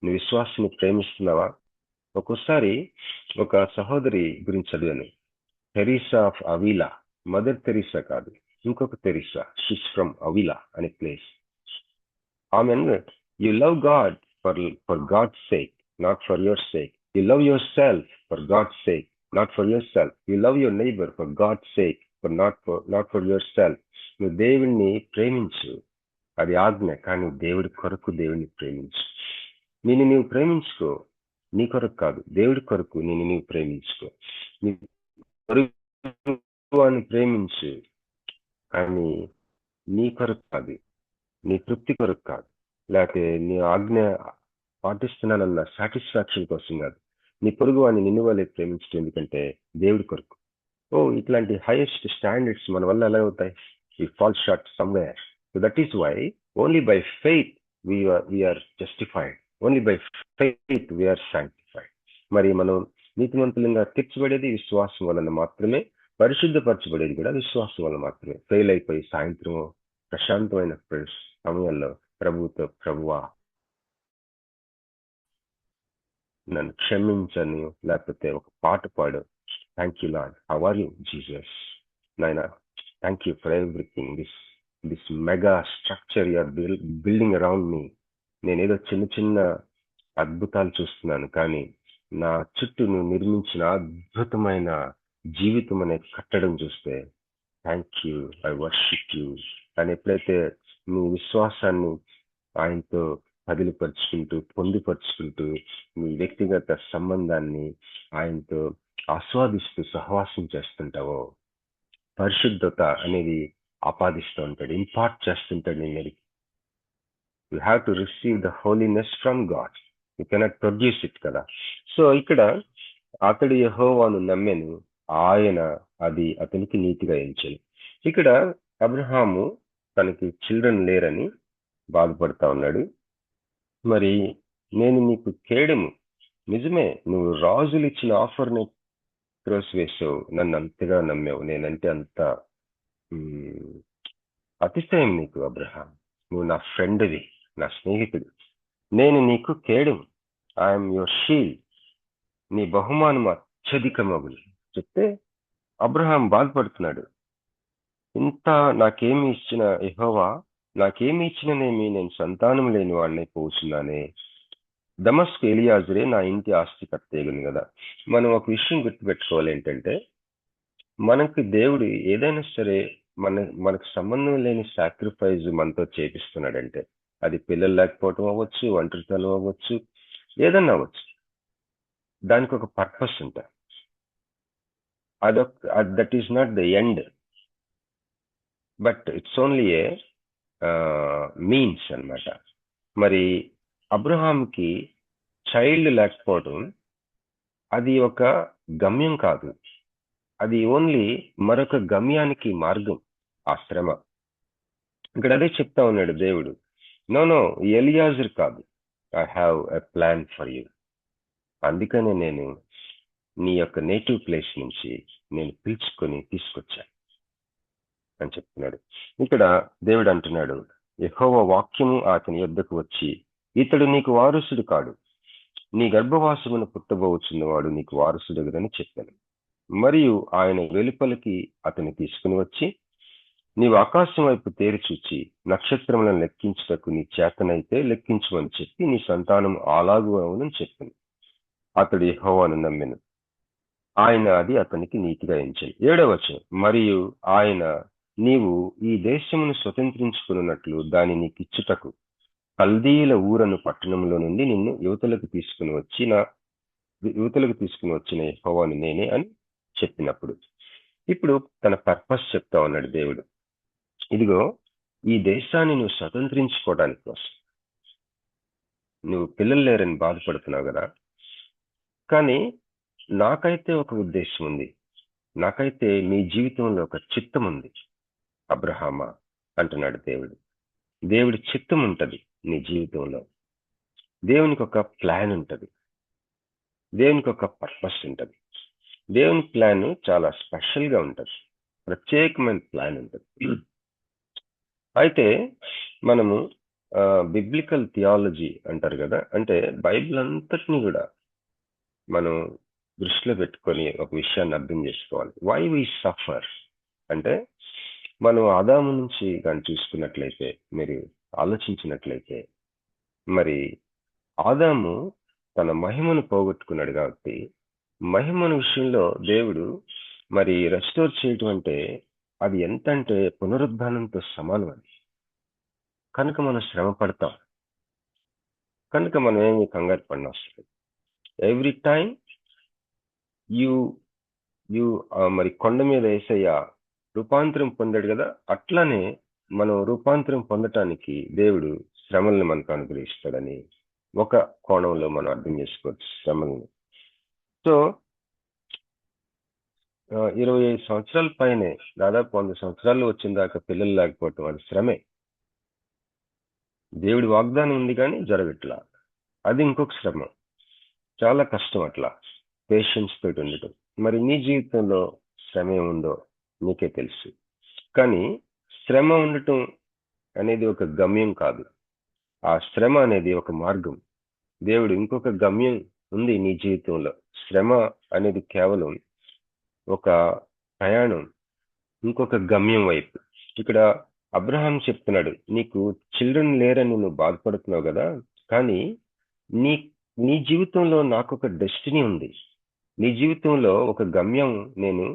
నువ్వు విశ్వాసాన్ని ప్రేమిస్తున్నావా? ఒక్కోసారి ఒక సహోదరి గురించి చదివాను, Teresa of Avila. Mother Teresa కాదు, ఇంకొక తెరీసా. షీస్ ఫ్రమ్ అవిలా అనే ప్లేస్. ఆమె, you love God for God's sake, not for your sake. You love yourself for God's sake, not for yourself. You love your neighbour for God's sake, not for yourself. నువ్వు దేవుణ్ణి ప్రేమించు, అది ఆజ్ఞ. కానీ దేవుడి కొరకు దేవుణ్ణి ప్రేమించు. నీవు ప్రేమించుకో, నీ కొరకు కాదు, దేవుడి కొరకు నీవు ప్రేమించుకో. నీ కొరకు ప్రేమించు, కానీ నీ కొరకు కాదు, నీ తృప్తి కొరకు కాదు, లేకపోతే నీ ఆజ్ఞ పాటిస్తున్నానన్న సాటిస్ఫాక్షన్ కోసం కాదు. నీ పొరుగు వాడిని నిన్ను వాళ్ళే ప్రేమించడం. ఎందుకంటే దేవుడి కొరకు. ఇట్లాంటి హైయెస్ట్ స్టాండర్డ్స్ మన వల్ల ఎలా అవుతాయి? We fall short somewhere. So that is why only by faith we are justified. Only by faith we are sanctified. మరి మనం నీతిమంతులంగా తీర్చబడేది విశ్వాసం వలన మాత్రమే, పరిశుద్ధపరచబడేది కూడా విశ్వాసం వలన మాత్రమే. ఫెయిల్ అయిపోయి సాయంత్రం ప్రశాంతమైన సమయంలో ప్రభువా నన్ను క్షమించను, లేకపోతే ఒక పాట పాడు, thank you lord, how are you Jesus, నాయనా thank you for everything, this mega structure you are building around me. నేనేదో చిన్న అద్భుతాలు చూస్తున్నాను, కానీ నా చుట్టూ నువ్వు నిర్మించిన అద్భుతమైన జీవితం అనే కట్టడం చూస్తే thank you, I worship you అని ఎప్పుడైతే నీ విశ్వాసాన్ని ఆయనతో పదిలిపరుచుకుంటూ పొందుపరుచుకుంటూ నీ వ్యక్తిగత సంబంధాన్ని ఆయనతో ఆస్వాదిస్తూ సహవాసం చేస్తుంటావో, పరిశుద్ధత అనేది ఆపాదిస్తూ ఉంటాడు, ఇంపార్ట్ చేస్తుంటాడు నీ మీదకి. You have to receive the holiness from God. You cannot produce it కదా. సో ఇక్కడ అతడు యెహోవాను నమ్మెను, ఆయన అది అతనికి నీతిగా ఎంచెను. ఇక్కడ అబ్రహాము తనకి చిల్డ్రన్ లేరని బాధపడతా ఉన్నాడు. మరి నేను నీకు కేడము, నిజమే, నువ్వు రాజులు ఇచ్చిన ఆఫర్ని త్రోసివేసావు, నన్ను అంతగా నమ్మావు, నేనంటే అంత అతిశయం నీకు అబ్రహాం, నువ్వు నా ఫ్రెండ్వి, నా స్నేహితుడు, నేను నీకు కేడము, ఐఎమ్ యువర్ షీల్డ్, నీ బహుమానం అత్యధికమగులు చెప్తే అబ్రహాం బాధపడుతున్నాడు. ఇంత నాకేమి ఇచ్చిన యెహోవా, నాకేమి ఇచ్చిననేమి, నేను సంతానం లేని వాడిని పోతున్నానే, దమస్కు ఎలియాజరే నా ఇంటి ఆస్తి కర్తయ్యను కదా. మనం ఒక విషయం గుర్తుపెట్టుకోవాలి, ఏంటంటే మనకి దేవుడు ఏదైనా సరే మనకు సంబంధం లేని సాక్రిఫైస్ మనతో చేపిస్తున్నాడంటే, అది పిల్లలు లేకపోవటం అవ్వచ్చు, ఒంటరితనం అవ్వచ్చు, ఏదన్నా అవ్వచ్చు, దానికి ఒక పర్పస్ ఉంటుంది. That is not the end, but it's only A means అన్నమాట. మరి అబ్రహాంకి చైల్డ్ లేకపోవడం అది ఒక గమ్యం కాదు, అది ఓన్లీ మరొక గమ్యానికి మార్గం. ఆ శ్రమ ఇక్కడ అదే చెప్తా ఉన్నాడు దేవుడు. నో ఎలియాజర్ కాదు, I have a plan for you. అందుకనే నేను నీ యొక్క నేటివ్ ప్లేస్ నుంచి నేను పిలుచుకొని తీసుకొచ్చాను అని చెప్తున్నాడు. ఇక్కడ దేవుడు అంటున్నాడు, యెహోవా వాక్యము అతని యొద్దకు వచ్చి, ఇతడు నీకు వారసుడు కాడు, నీ గర్భవాసమును పుట్టబోచున్నవాడు నీకు వారసుడగునని చెప్పాను. మరియు ఆయన వెలుపలికి అతన్ని తీసుకుని వచ్చి, నీవు ఆకాశం వైపు తేరి చూచి నక్షత్రములను లెక్కించుటకు నీ చేతనైతే లెక్కించమని చెప్పి నీ సంతానం అలాగు అవునని చెప్పింది. అతడు యెహోవాను నమ్మెను, ఆయన అది అతనికి నీతిగా ఎంచాడు. 7వ వచనం, మరియు ఆయన నీవు ఈ దేశమును స్వతంత్రించుకున్నట్లు దాని నీకు ఇచ్చుటకు కల్దీయుల ఊరను పట్టణంలో నుండి నిన్ను యువతలకు తీసుకుని వచ్చిన యెహోవాను నేనే అని చెప్పినప్పుడు, ఇప్పుడు తన పర్పస్ చెప్తా ఉన్నాడు దేవుడు. ఇదిగో, ఈ దేశాన్ని నువ్వు స్వతంత్రించుకోవడానికి కోసం నువ్వు పిల్లలు లేరని బాధపడుతున్నావు కదా, కానీ నాకైతే ఒక ఉద్దేశం ఉంది, నాకైతే నీ జీవితంలో ఒక చిత్తం ఉంది అబ్రహామా అంటున్నాడు దేవుడు. దేవుడి చిత్తం ఉంటది నీ జీవితంలో, దేవునికి ఒక ప్లాన్ ఉంటది, దేవునికి ఒక పర్పస్ ఉంటది. దేవుని ప్లాన్ చాలా స్పెషల్ గా ఉంటది, ప్రత్యేకమైన ప్లాన్ ఉంటది. అయితే మనము బిబ్లికల్ థియాలజీ అంటారు కదా, అంటే బైబిల్ అంతటిని కూడా మనం దృష్టిలో పెట్టుకొని ఒక విషయాన్ని అర్థం చేసుకోవాలి. వై వి సఫర్ అంటే, మనం ఆదాము నుంచి కానీ చూసుకున్నట్లయితే, మీరు ఆలోచించినట్లయితే, మరి ఆదాము తన మహిమను పోగొట్టుకున్నాడు కాబట్టి, మహిమను విషయంలో దేవుడు మరి రెస్టోర్ చేయటం అంటే అది ఎంత అంటే పునరుద్ధానంతో సమానం. అది కనుక మనం శ్రమ పడతాం, కనుక మనం ఏమి కంగారు పడిన అవసరం. ఎవ్రీ టైం యు మరి కొండ మీద యేసయ్య రూపాంతరం పొందాడు కదా, అట్లానే మనం రూపాంతరం పొందటానికి దేవుడు శ్రమల్ని మనకు అనుగ్రహిస్తాడని ఒక కోణంలో మనం అర్థం చేసుకోవచ్చు శ్రమల్ని. సో 25 సంవత్సరాల పైనే, దాదాపు 100 సంవత్సరాలు వచ్చిన దాకా పిల్లలు లేకపోవటం అది శ్రమే. దేవుడి వాగ్దానం ఉంది కానీ జరగట్లా, అది ఇంకొక శ్రమ. చాలా కష్టం అట్లా పేషెన్స్ తోటి ఉండటం. మరి నీ జీవితంలో శ్రమ ఏముందో నీకే తెలుసు. కానీ శ్రమ ఉండటం అనేది ఒక గమ్యం కాదు, ఆ శ్రమ అనేది ఒక మార్గం. దేవుడు ఇంకొక గమ్యం ఉంది నీ జీవితంలో. శ్రమ అనేది కేవలం ఒక ప్రయాణం ఇంకొక గమ్యం వైపు. ఇక్కడ అబ్రహాం చెప్తున్నాడు, నీకు చిల్డ్రన్ లేరని నువ్వు బాధపడుతున్నావు కదా, కానీ నీ జీవితంలో నాకు ఒక డెస్టినీ ఉంది, నీ జీవితంలో ఒక గమ్యం నేను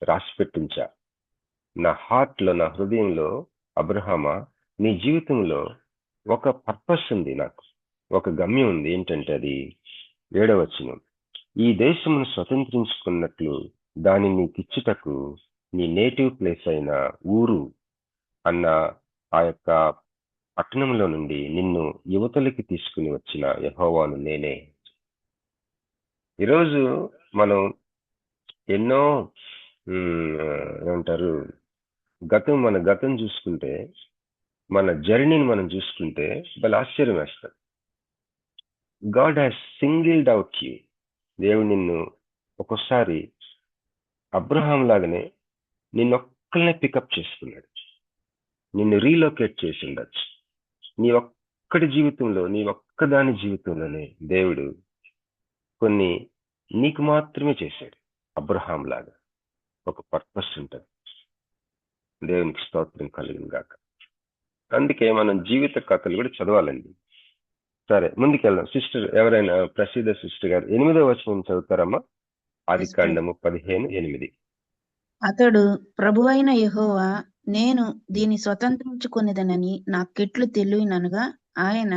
రాసి పెట్టించా నా హార్ట్ లో, నా హృదయంలో. అబ్రహామా, నీ జీవితంలో ఒక పర్పస్ ఉంది, నాకు ఒక గమ్యం ఉంది. ఏంటంటే అది 7వ వచనం, ఈ దేశమును స్వతంత్రించుకున్నట్లు దాని నీకిచ్చుటకు నీ నేటివ్ ప్లేస్ అయిన ఊరు అన్న ఆ యొక్క పట్టణంలో నుండి నిన్ను యువతలకి తీసుకుని వచ్చిన యెహోవాను నేనే. ఈరోజు మనం ఎన్నో ఏమంటారు, మన గతం చూసుకుంటే, మన జర్నీని మనం చూసుకుంటే భలే ఆశ్చర్యం వేస్తాం. God has singled out you. దేవుడు నిన్ను ఒక్కోసారి అబ్రహాం లాగానే నిన్నొక్కలనే పికప్ చేసుకున్నాడు, నిన్ను రీలొకేట్ చేసి ఉండొచ్చు. నీ ఒక్కడి జీవితంలో, నీ ఒక్కదాని జీవితంలోనే దేవుడు కొన్ని నీకు మాత్రమే చేశాడు. అబ్రహాం లాగా ఒక పర్పస్ ఉంటుంది. దేవునికి స్తోత్రం కలిగిన గాక. అందుకే మనం జీవిత కథలు కూడా చదవాలండి. సరే, ముందుకెళ్దాం. సిస్టర్ ఎవరైనా, ప్రసిద్ధ సిస్టర్ గారు 8వ వచనం చదువుతారమ్మా? ఆదికాండము 15:8. అతడు ప్రభువైన యెహోవా నేను దీన్ని స్వతంత్రించుకొనిదనని నాకెట్లు తెలియననగా, ఆయన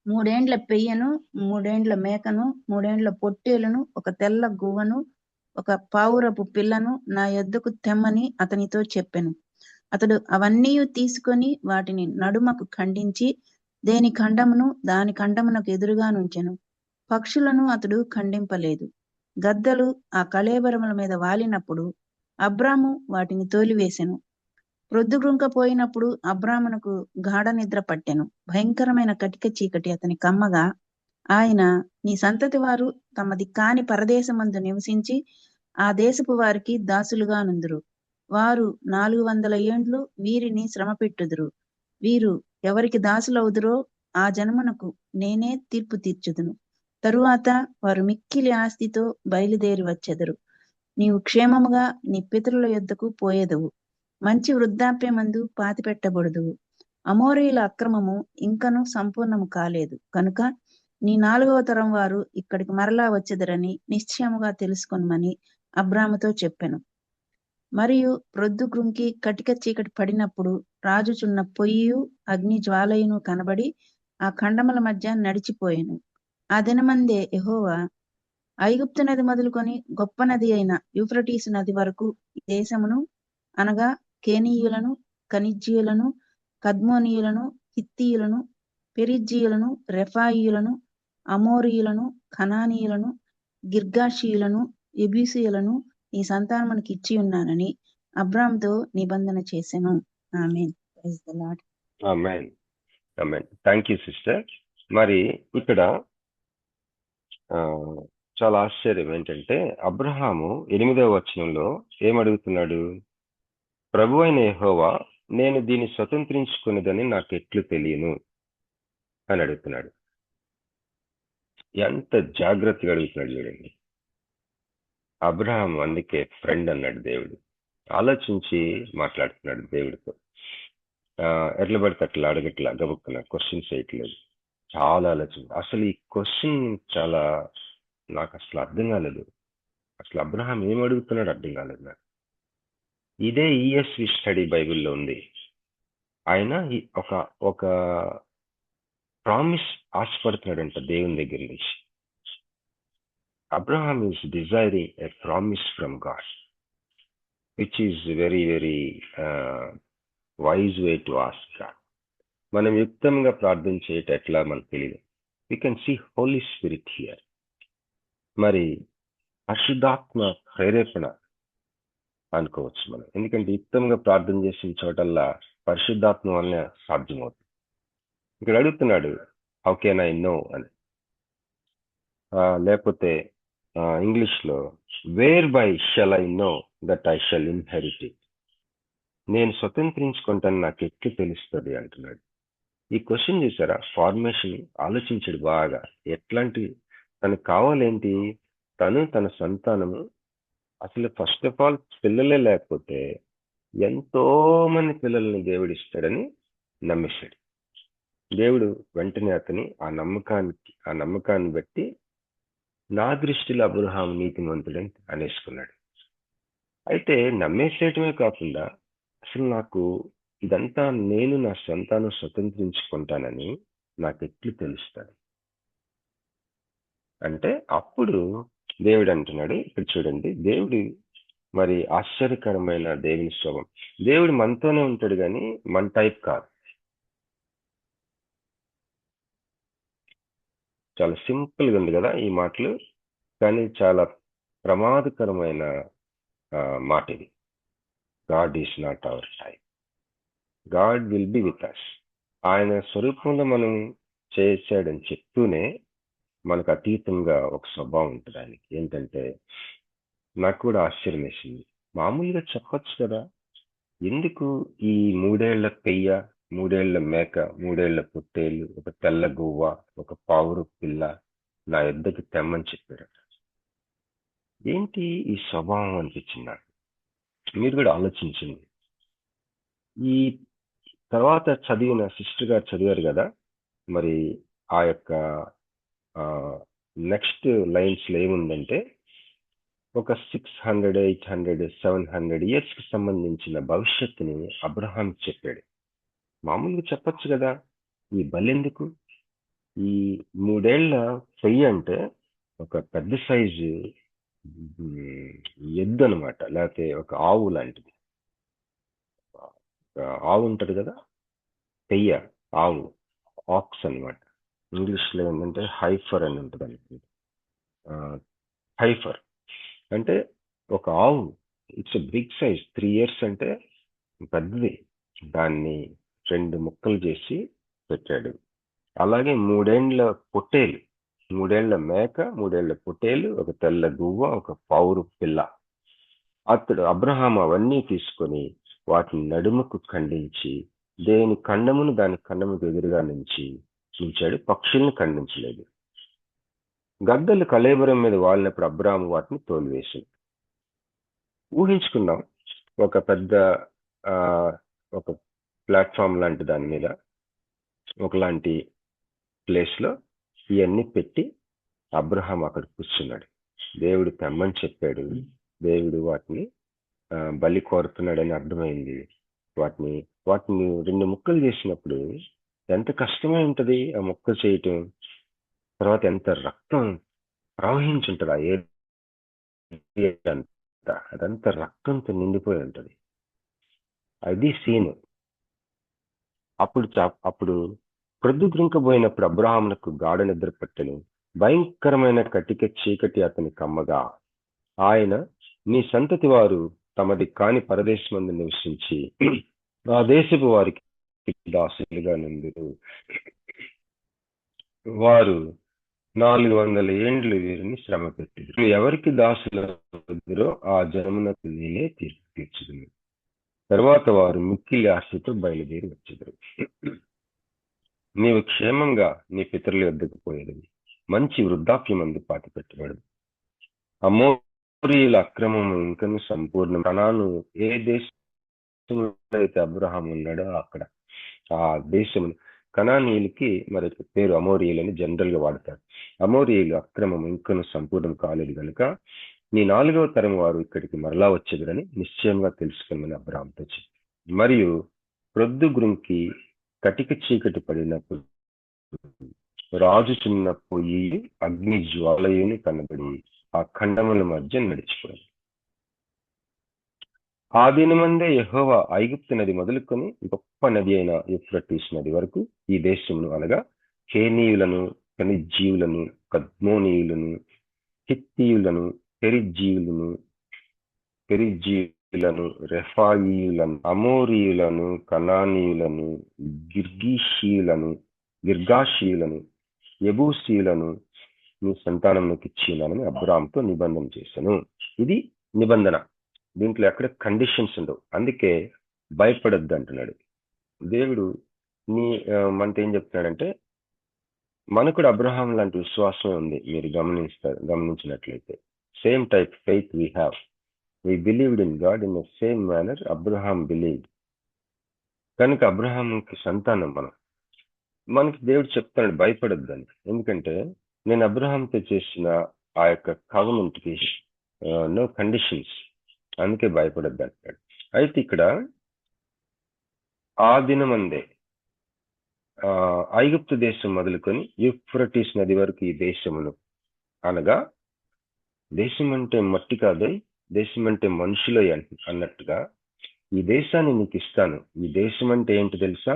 3 ఏండ్ల పెయ్యను, 3 ఏండ్ల మేకను, 3 ఏండ్ల పొట్టేలును, ఒక తెల్ల గువ్వను, ఒక పావురపు పిల్లను నా యొద్దకు తెమ్మని అతనితో చెప్పెను. అతడు అవన్నీ తీసుకొని వాటిని నడుమకు ఖండించి దేని ఖండమును దాని ఖండమునకు ఎదురుగా నుంచెను. పక్షులను అతడు ఖండింపలేదు. గద్దలు ఆ కళేబరముల మీద వాలినప్పుడు అబ్రాము వాటిని తోలివేసెను. ప్రొద్దుగుంకపోయినప్పుడు అబ్రామునకు గాఢ నిద్ర పట్టెను. భయంకరమైన కటిక చీకటి అతని కమ్మగా, ఆయన, నీ సంతతి వారు తమది కాని పరదేశమందు నివసించి ఆ దేశపు వారికి దాసులుగా నుందురు. వారు 400 ఏండ్లు వీరిని శ్రమ పెట్టుదురు. వీరు ఎవరికి దాసులవుదురో ఆ జనమునకు నేనే తీర్పు తీర్చుదును. తరువాత వారు మిక్కిలి ఆస్తితో బయలుదేరి వచ్చెదరు. నీవు క్షేమముగా నీ పితరుల యొద్దకు పోయేదవు. మంచి వృద్ధాప్యమందు పాతిపెట్టబడుదువు. అమోరీయుల అక్రమము ఇంకను సంపూర్ణము కాలేదు కనుక నీ 4వ తరం వారు ఇక్కడికి మరలా వచ్చెదరని నిశ్చయముగా తెలుసుకొనుమని అబ్రాముతో చెప్పెను. మరియు ప్రొద్దుగుంకి కటిక చీకటి పడినప్పుడు రాజుచున్న పొయ్యియు అగ్ని జ్వాలయును కనబడి ఆ ఖండముల మధ్య నడిచిపోయెను. ఆ దినమందే యెహోవా ఐగుప్తు నది మొదలుకొని గొప్ప నది అయిన యూఫ్రటీసు నది వరకు ఈ దేశమును అనగా కేనీయులను, కనిజ్జీయులను, కద్మోనీయులను, హిత్తీయులను, పెరిజ్జీయులను, రెఫాయీయులను, అమోరీయులను, కనానీయులను, గిర్గాషీయులను, యెబూసీయులను నీ సంతానమునకు ఇచ్చి ఉన్నానని అబ్రాముతో నిబంధన చేసెను. ఆమేన్. Praise the lord. ఆమేన్. ఆమేన్. Thank you sister. మరి ఇక్కడ చాలా ఆశ్చర్యం ఏంటంటే, అబ్రహాము 8వ వచనంలో ఏమడుగుతున్నాడు? ప్రభు అయిన యెహోవా, నేను దీన్ని స్వతంత్రించుకున్నదని నాకు ఎట్లు తెలియను అని అడుగుతున్నాడు. ఎంత జాగ్రత్తగా అడుగుతున్నాడు చూడండి. అబ్రహాం అందుకే ఫ్రెండ్ అన్నాడు దేవుడు. ఆలోచించి మాట్లాడుతున్నాడు దేవుడితో. ఎట్లా పడితే అట్లా అడగట్లా, గబుక్కున క్వశ్చన్స్ వేయట్లేదు. చాలా ఆలోచన. అసలు ఈ క్వశ్చన్ చాలా నాకు అసలు అర్థం కాలేదు. అసలు అబ్రహాం ఏం అడుగుతున్నాడు అర్థం కాలేదు నాకు. ఇదే ఈఎస్వి స్టడీ బైబిల్లో ఉంది. ఆయన ఒక ప్రామిస్ ఆశపడుతున్నాడంట దేవుని దగ్గర నుంచి. Abraham is desiring a promise from God, which is very very wise way to ask God. మనం యుక్తంగా ప్రార్థన చేయటం ఎట్లా మనకు తెలియదు. You can see Holy Spirit here. మరి పరిశుద్ధాత్మ ప్రేరేపణ అనుకోవచ్చు మనం. ఎందుకంటే యుక్తంగా ప్రార్థన చేసిన చోటల్లా పరిశుద్ధాత్మ వల్లనే సాధ్యమవుతుంది. ఇక్కడ అడుగుతున్నాడు, హౌ కెన్ ఐ నో అని. లేకపోతే ఇంగ్లీష్లో, whereby shall I know that I shall inherit it. నేను స్వతంత్రించుకుంటాను నాకు ఎట్లు తెలుస్తుంది అంటున్నాడు. ఈ క్వశ్చన్ చూసారా, ఫార్మేషన్ ఆలోచించాడు బాగా. ఎట్లాంటి తనకు కావాలేంటి, తను తన సంతానము, అసలు ఫస్ట్ ఆఫ్ ఆల్ పిల్లలే లేకపోతే ఎంతో మంది పిల్లల్ని దేవుడు ఇస్తాడని నమ్మేశాడు. దేవుడు వెంటనే అతని ఆ నమ్మకాన్ని బట్టి నా దృష్టిలో అబ్రహాం నీతిమంతుడని అనేసుకున్నాడు. అయితే నమ్మేసేయటమే కాకుండా అసలు నాకు ఇదంతా నేను నా సంతానం స్వతంత్రించుకుంటానని నాకు ఎట్లు తెలుస్తుంది అంటే, అప్పుడు దేవుడు అంటున్నాడు, ఇక్కడ చూడండి, దేవుడు మరి ఆశ్చర్యకరమైన దేవుని స్వభావం. దేవుడు మనతోనే ఉంటాడు కానీ మన టైప్ కాదు. చాలా సింపుల్గా ఉంది కదా ఈ మాటలు, కానీ చాలా ప్రమాదకరమైన మాట ఇది. God is not our type, God will be with us. ఆయన స్వరూపంలో మనం చేశాడని చెప్తూనే మనకు అతీతంగా ఒక స్వభావం ఉంటుంది ఆయనకి. ఏంటంటే నాకు కూడా ఆశ్చర్యం వేసింది. మామూలుగా చెప్పచ్చు కదా, ఎందుకు ఈ 3 ఏళ్ల పెయ్య, 3 ఏళ్ల మేక, 3 ఏళ్ల పొట్టేలు, ఒక తెల్ల గువ్వ, ఒక పావురు పిల్ల నా యొద్దకు తెమ్మని చెప్పాడు. ఏంటి ఈ స్వభావం అనిపించింది నాకు. మీరు కూడా ఆలోచించండి. ఈ తర్వాత చదివిన సిస్టర్ గారు చదివారు కదా, మరి ఆ యొక్క నెక్స్ట్ లైన్స్ లో ఏముందంటే, ఒక 600, 800, 700 ఇయర్స్ కి సంబంధించిన భవిష్యత్తుని అబ్రహాం చెప్పాడు. మామూలుగా చెప్పచ్చు కదా, ఈ బలెందుకు? ఈ 3 ఏళ్ల పెయ్యి అంటే ఒక పెద్ద సైజు ఎద్దు అనమాట, లేకపోతే ఒక ఆవు లాంటిది. ఆవు ఉంటది కదా, పెయ్య, ఆవు, ఆక్స్ అనమాట. ఇంగ్లీష్లో ఏంటంటే హైఫర్ అని ఉంటుంది అనుకుంది. హైఫర్ అంటే ఒక ఆవు. It's big size. 3 years అంటే పెద్దది. దాన్ని 2 ముక్కలు చేసి పెట్టాడు. అలాగే 3 పొట్టేలు, 3 మేక, 3 పొట్టేలు, ఒక తెల్ల గువ్వ, ఒక పౌరు పిల్ల. అతడు అబ్రహాము అవన్నీ తీసుకొని వాటిని నడుముకు ఖండించి దేని ఖండమును దాని ఖండముకు ఎదురుగా ఉంచాడు. పక్షుల్ని ఖండించలేదు. గద్దలు కళేబరం మీద వాలినప్పుడు అబ్రహాము వాటిని తోలివేసింది. ఊహించుకుందాం, ఒక పెద్ద ఒక ప్లాట్ఫామ్ లాంటి దాని మీద ఒకలాంటి ప్లేస్ లో ఇవన్నీ పెట్టి అబ్రహాం అక్కడ కూర్చున్నాడు. దేవుడు తెమ్మని చెప్పాడు. దేవుడు వాటిని బలి కోరుతున్నాడని అర్థమైంది. వాటిని 2 ముక్కలు చేసినప్పుడు ఎంత కష్టమై ఉంటది ఆ ముక్కలు చేయటం. తర్వాత ఎంత రక్తం ప్రవహించుంటది ఆ ఏరియా అంతా, అదంతా రక్తంతో నిండిపోయి ఉంటది. అది సీన్. అప్పుడు ప్రొద్దుగ్రింకబోయినప్పుడు అబ్రహామునకు గాఢ నిద్ర పట్టెను. భయంకరమైన కటిక చీకటి అతని కమ్మగా, ఆయన నీ సంతతి వారు తమది కాని పరదేశమందు నివసించి ఆ దేశపు వారికి దాసులుగా నుందురు. వారు 400 ఏండ్లు వీరిని శ్రమ పెట్టిరు. ఎవరికి దాసులు ఆ జనమునకు నేనే తీర్పు తీర్చుదును. తర్వాత వారు మిక్కిలి ఆశతో బయలుదేరి వచ్చేదారు. నీవు క్షేమంగా నీ పితరుల యొద్దకు పోయేది, మంచి వృద్ధాప్యమందు పాతి పెట్టబడు. అమోరీయుల అక్రమము ఇంకను సంపూర్ణం. కనాను ఏ దేశంలో అయితే అబ్రహాం ఉన్నాడో అక్కడ ఆ దేశము, కనానీయులకి మరి పేరు అమోరీయులని జనరల్ గా వాడతారు. అమోరీయుల అక్రమం ఇంకను సంపూర్ణం కాలేదు కనుక నీ 4వ తరం వారు ఇక్కడికి మరలా వచ్చేదని నిశ్చయంగా తెలుసుకోమని అబ్రహాంతో చెప్పి, మరియు ప్రొద్దుగురికి కటిక చీకటి పడినప్పుడు రాజు చిన్న పొయ్యి అగ్ని జ్వాలయుని కనబడి ఆ ఖండముల మధ్య నడిచిపోయింది. ఆ దినమందే యెహోవా ఐగుప్తు నది మొదలుకొని గొప్ప నది అయిన యూఫ్రటీస్ నది వరకు ఈ దేశమును, అనగా కేనీయులను, కనిజ్జీవులను, కద్మోనీయులను, హిత్తీయులను, పెరిజ్జీయులను, రెఫాయీయులను, అమోరీయులను, కనానీయులను, గిర్గాషీయులను, యెబూసీయులను నీ సంతానంలోకి ఇచ్చినానని అబ్రాహాముతో నిబంధన చేశాను. ఇది నిబంధన. దీంట్లో ఎక్కడ కండిషన్స్ ఉండవు. అందుకే భయపడద్దు అంటున్నాడు దేవుడు. మనతో ఏం చెప్తున్నాడంటే, మనకు కూడా అబ్రహాం లాంటి విశ్వాసమే ఉంది. మీరు గమనించినట్లయితే same type faith we have. We believed in God in the same manner Abraham believed. కనుక అబ్రహాంకి సంతానం మనకి దేవుడు చెప్తాడు భయపడొద్దని. ఎందుకంటే నేను అబ్రహాంతో చేసిన ఆ యొక్క కవెనెంట్కి నో కండిషన్స్, అందుకే భయపడొద్దు అంటాడు. అయితే ఇక్కడ ఆ దినమందే ఐగుప్తు దేశం మొదలుకొని యూఫ్రటీస్ నది వరకు ఈ దేశమును, అనగా దేశం అంటే మట్టి కాదు, దేశం అంటే మనుషులే అన్నట్టుగా ఈ దేశాన్ని నీకు ఇస్తాను. ఈ దేశం అంటే ఏంటి తెలుసా?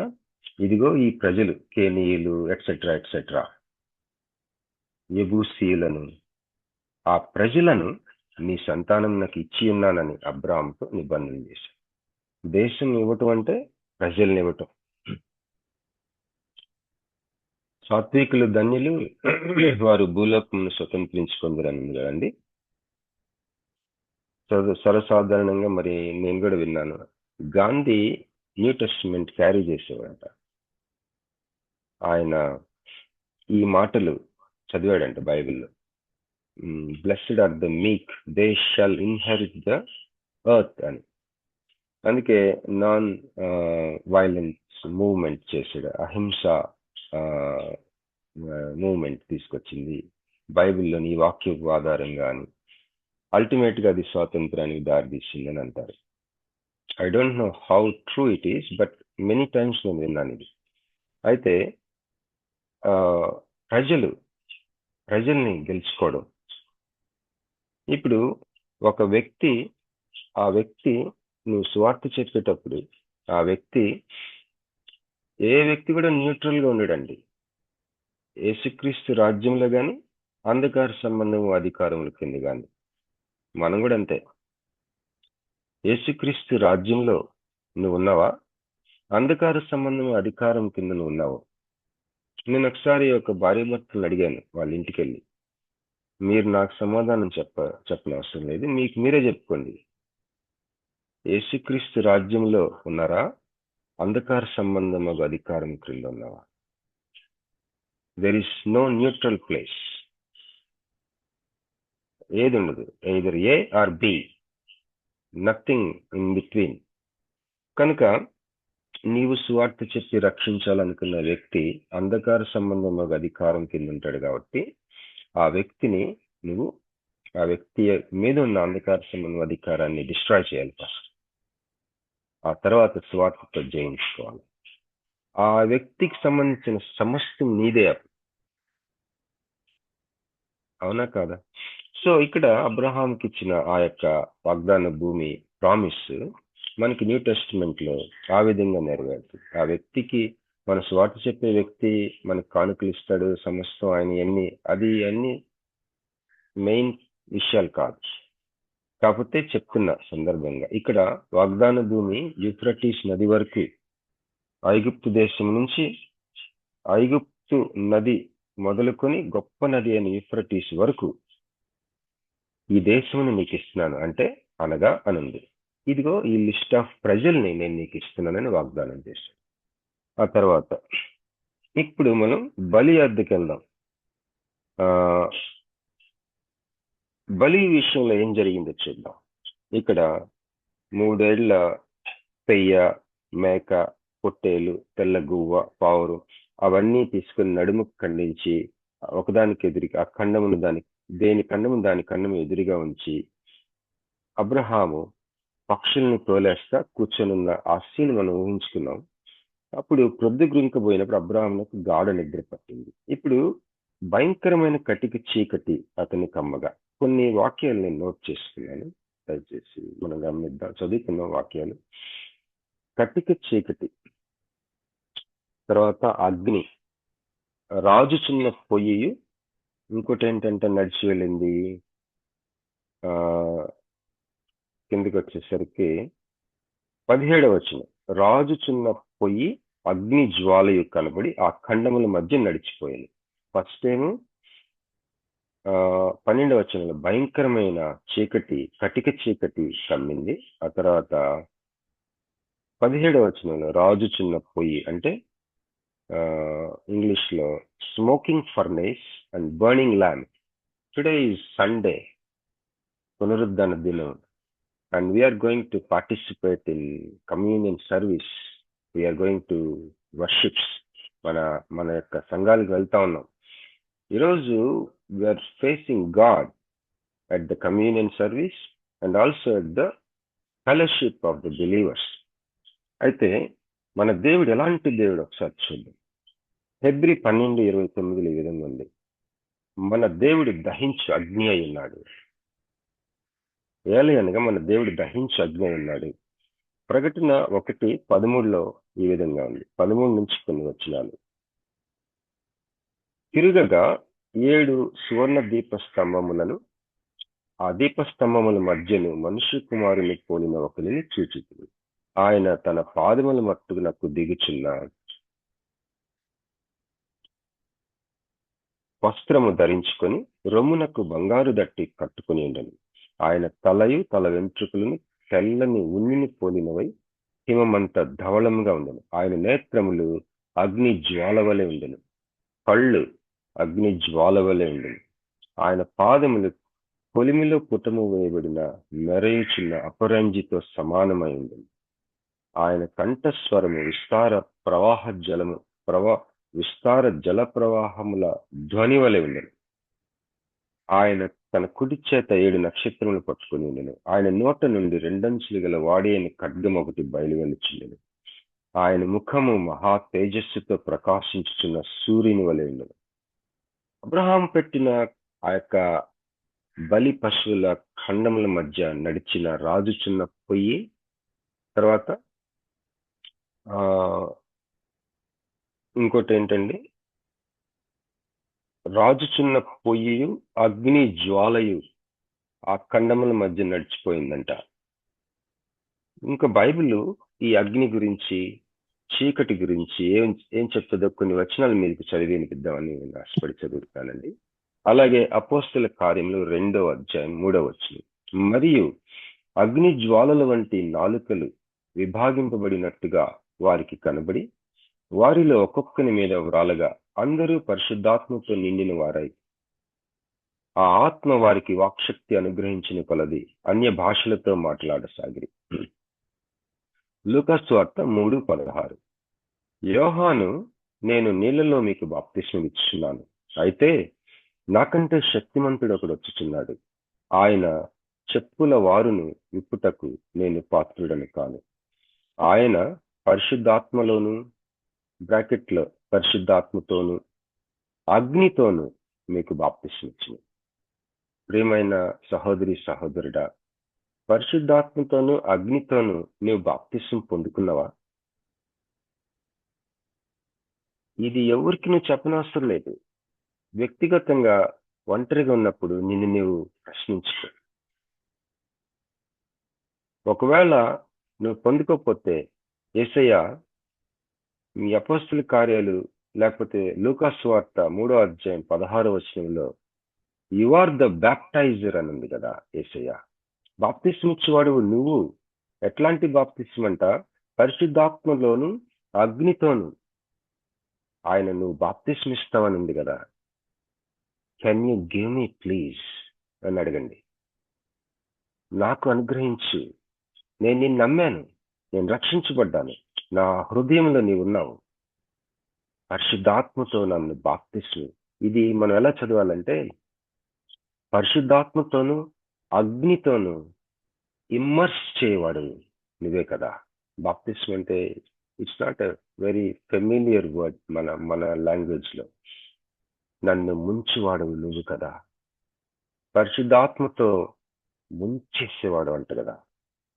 ఇదిగో ఈ ప్రజలు, కేనీయులు ఎట్సెట్రా ఎట్సెట్రా, యెబూసీయులను, ఆ ప్రజలను నీ సంతానం నాకు ఇచ్చి ఉన్నానని అబ్రాహాముతో నిబంధన చేశాను. దేశం ఇవ్వటం అంటే ప్రజల్ని ఇవ్వటం. సాత్వికులు ధన్యులు, వారు భూలోకమును స్వతంత్రించుకుందరని ఉంది కదండి. సర్వసాధారణంగా మరి నేను కూడా విన్నాను, గాంధీ న్యూ టెస్టిమెంట్ క్యారీ చేసేవాడంట. ఆయన ఈ మాటలు చదివాడంట బైబిల్లో. Blessed are the meek, they shall inherit the earth అని. అందుకే నాన్ వైలెన్స్ మూవ్మెంట్ చేసాడు, అహింస మూవ్మెంట్ తీసుకొచ్చింది బైబిల్లోని ఈ వాక్యం ఆధారంగా అని. అల్టిమేట్ గా అది స్వాతంత్రానికి దారితీసింది అని అంటారు. I don't know how true it is, but many times నేను విన్నాను ఇది. అయితే ప్రజల్ని గెలుచుకోవడం. ఇప్పుడు ఒక వ్యక్తి, ఆ వ్యక్తి నువ్వు స్వార్థ చెప్పేటప్పుడు ఆ వ్యక్తి, ఏ వ్యక్తి కూడా న్యూట్రల్ గా ఉండడండి. యేసుక్రీస్తు రాజ్యంలో కానీ అంధకార సంబంధం అధికారముల కింద కానీ మనం కూడా అంతే. యేసుక్రీస్తు రాజ్యంలో నువ్వు ఉన్నావా? అంధకార సంబంధం అధికారం కింద నువ్వు ఉన్నావు. నేను ఒకసారి ఒక భార్య భర్తలు అడిగాను వాళ్ళ ఇంటికి వెళ్ళి, మీరు నాకు సమాధానం చెప్పనవసరం లేదు, మీకు మీరే చెప్పుకోండి, యేసుక్రీస్తు రాజ్యంలో ఉన్నారా, అంధకార సంబంధం అధికారం క్రింద ఉన్నావా? There is no neutral place. ఏది ఉండదు, either A or B, nothing in between. కనుక నీవు సువార్త చెప్పి రక్షించాలనుకున్న వ్యక్తి అంధకార సంబంధం అధికారం కింద ఉంటాడు కాబట్టి ఆ వ్యక్తిని నువ్వు, ఆ వ్యక్తి మీద ఉన్న అంధకార సంబంధం అధికారాన్ని డిస్ట్రాయ్ చేయాలి ఫస్ట్. ఆ తర్వాత సువార్తతో జయించుకోవాలి. ఆ వ్యక్తికి సంబంధించిన సమస్తం నీదే. అవునా కాదా? సో ఇక్కడ అబ్రహాంకి ఇచ్చిన ఆ యొక్క వాగ్దాన భూమి ప్రామిస్ మనకి న్యూ టెస్టిమెంట్ లో ఆ విధంగా నెరవేరుతుంది. ఆ వ్యక్తికి మన స్వార్థ చెప్పే వ్యక్తి మనకు కానుకలు ఇస్తాడు, సమస్తం ఆయన అన్ని మెయిన్ విషయాలు కాదు. కాకపోతే చెప్తున్న సందర్భంగా ఇక్కడ వాగ్దాన భూమి యూఫ్రటీస్ నది వరకు, ఐగుప్తు దేశం నుంచి ఐగుప్తు నది మొదలుకొని గొప్ప నది అయిన యూఫ్రటీస్ వరకు ఈ దేశమును నీకు ఇస్తున్నాను అంటే అనగా అనుంది. ఇదిగో ఈ లిస్ట్ ఆఫ్ ప్రజల్ని నేను నీకు ఇస్తున్నానని వాగ్దానం చేశాను. ఆ తర్వాత ఇప్పుడు మనం బలి అద్దెకి వెళ్దాం. బలి విషయంలో ఏం జరిగిందో చూద్దాం. ఇక్కడ 3 ఏళ్ల పెయ్య, మేక, పొట్టేలు, తెల్ల గువ్వ, పావురు అవన్నీ తీసుకుని నడుముకు ఖండించి ఒకదానికి ఎదురుగా ఆ ఖండమును దేని ఖండము ఎదురుగా ఉంచి అబ్రహాము పక్షుల్ని తోలేస్తా కూర్చొనున్న ఆ సీన్ మనం ఊహించుకున్నాం. అప్పుడు ప్రొద్దుగుంకపోయినప్పుడు అబ్రహామునకు గాఢ నిద్ర పట్టింది. ఇప్పుడు భయంకరమైన కటిక చీకటి అతని కమ్మగా. కొన్ని వాక్యాలు నేను నోట్ చేసుకున్నాను, దయచేసి మనం గమనిద్దాం. చదువుకున్న వాక్యాలు: కటిక చీకటి, తర్వాత అగ్ని, రాజుచున్న పొయ్యి, ఇంకోటి ఏంటంటే నడిచి వెళ్ళింది. కిందకి వచ్చేసరికి 17వ వచనం, రాజుచున్న పొయ్యి అగ్ని జ్వాలయు కనబడి ఆ ఖండముల మధ్య నడిచిపోయింది. ఫస్ట్ ఏమో 12వ వచనంలో భయంకరమైన చీకటి, కటిక చీకటి కమ్మింది. ఆ తర్వాత 17వ వచనంలో రాజుచున్న పొయ్యి అంటే ఇంగ్లీష్ లో smoking furnace and burning lamp. Today is Sunday, పునరుద్ధరణ దినం, and we are going to participate in communion service. We are going to worships. మన యొక్క సంఘాలకు వెళ్తా ఉన్నాం. ఈరోజు we are facing God at the communion service and also at the fellowship of the believers. అయితే మన దేవుడు ఎలాంటి దేవుడు ఒకసారి చూద్దాం. హెబ్రీ 12:29 ఈ విధంగా ఉంది: మన దేవుడు దహించు అగ్ని అయి ఉన్నాడు. ఏలయనగా మన దేవుడు దహించు అగ్ని అయి ఉన్నాడు. ప్రకటన 1:13 ఈ విధంగా ఉంది. 13 నుంచి కొన్ని వచనాలు: తిరుగగా 7 సువర్ణ దీపస్తంభములను, ఆ దీపస్తంభముల మధ్యను మనుష్య కుమారుని పోలిన ఒకరిని చూచితిని. ఆయన తన పాదముల మట్టుకు దిగుచున్న వస్త్రము ధరించుకొని రొమ్మునకు బంగారు దట్టి కట్టుకుని ఉండను. ఆయన తలయు తల వెంట్రుకలను తెల్లని ఉన్నిని పోలినవై హిమమంత ధవళముగా ఉండను. ఆయన నేత్రములు అగ్ని జ్వాల వలె ఉండను, కళ్ళు అగ్ని జ్వాల వలె ఉండను. ఆయన పాదములు కొలిమిలో పుటము వేయబడిన మెరయుచున్న అపరంజితో సమానమై ఉండను. ఆయన కంఠస్వరము విస్తార జల ప్రవాహముల ధ్వని వలె ఉండను. ఆయన తన కుడి చేత 7 నక్షత్రములు పట్టుకుని ఉండను. ఆయన నోట నుండి 2 అంచులు గల వాడి అయిన ఖడ్గం ఒకటి బయలువెళ్ళుచుండెను. ఆయన ముఖము మహా తేజస్సుతో ప్రకాశించుచున్న సూర్యుని వలె ఉండను. అబ్రహాం పెట్టిన ఆ యొక్క బలి పశువుల ఖండముల మధ్య నడిచిన రాజుచున్న పొయ్యి, తర్వాత ఇంకోటి ఏంటండి, రాజుచున్న పొయ్యియు అగ్ని జ్వాలయు ఆ ఖండముల మధ్య నడిచిపోయిందంట. ఇంకా బైబిల్ ఈ అగ్ని గురించి, చీకటి గురించి ఏం ఏం చెప్తుందో కొన్ని వచనాలు మీకు చదివి వినిపిద్దామని నేను ఆశపడి చదువుతానండి. అలాగే అపోస్తల కార్యములు 2వ అధ్యాయం 3వ వచనం. మరియు అగ్ని జ్వాలల వంటి నాలుకలు విభాగింపబడినట్టుగా వారికి కనబడి వారిలో ఒక్కొక్కని మీద వ్రాలగా అందరూ పరిశుద్ధాత్మతో నిండిన వారై ఆ ఆత్మ వారికి వాక్శక్తి అనుగ్రహించిన కొలది అన్య భాషలతో మాట్లాడసాగిరి. లూకా సువార్త 3:16. యోహాను, నేను నీళ్లలో మీకు బాప్తిస్మం ఇచ్చుచున్నాను, అయితే నాకంటే శక్తిమంతుడు ఒకడు వచ్చుచున్నాడు, ఆయన చెప్పుల వారును విప్పుటకు నేను పాత్రుడను కాను, ఆయన పరిశుద్ధాత్మలోను బ్రాకెట్లో పరిశుద్ధాత్మతోను అగ్నితోను మీకు బాప్తిస్మం ఇచ్చును. ప్రియమైన సహోదరి సహోదరుడా, పరిశుద్ధాత్మతోను అగ్నితోను నీవు బాప్తిస్మం పొందుకున్నావా? ఇది ఎవరికి నువ్వు చెప్పనవసరం లేదు. వ్యక్తిగతంగా ఒంటరిగా ఉన్నప్పుడు నిన్ను నీవు ప్రశ్నించుకో. ఒకవేళ నువ్వు పొందుకోకపోతే యేసయ్య మీ అపోస్తల కార్యాలు లేకపోతే లూకా సువార్త 3వ అధ్యాయం 16వ వచనంలో యు ఆర్ ద బ్యాప్టైజర్ అని ఉంది కదా. యేసయ్య బాప్తిస్మం ఇచ్చేవాడు నువ్వు. ఎట్లాంటి బాప్తిస్మం అంట? పరిశుద్ధాత్మలోను అగ్నితోను ఆయన నువ్వు బాప్తిస్మం ఇస్తావని ఉంది కదా. Can you give me please అని అడగండి. నాకు అనుగ్రహించు, నేను నిన్ను నమ్మాను, నేను రక్షించబడ్డాను, నా హృదయంలో నీవు ఉన్నావు, పరిశుద్ధాత్మతో నన్ను బాప్తిస్మం. ఇది మనం ఎలా చదవాలంటే పరిశుద్ధాత్మతోను అగ్నితోను ఇమ్మర్స్ చేయవాడు నువ్వే కదా. బాప్తిస్మం అంటే it's not a very familiar word మన లాంగ్వేజ్ లో. నన్ను ముంచువాడు నువ్వు కదా, పరిశుద్ధాత్మతో ముంచేసేవాడు అంట కదా,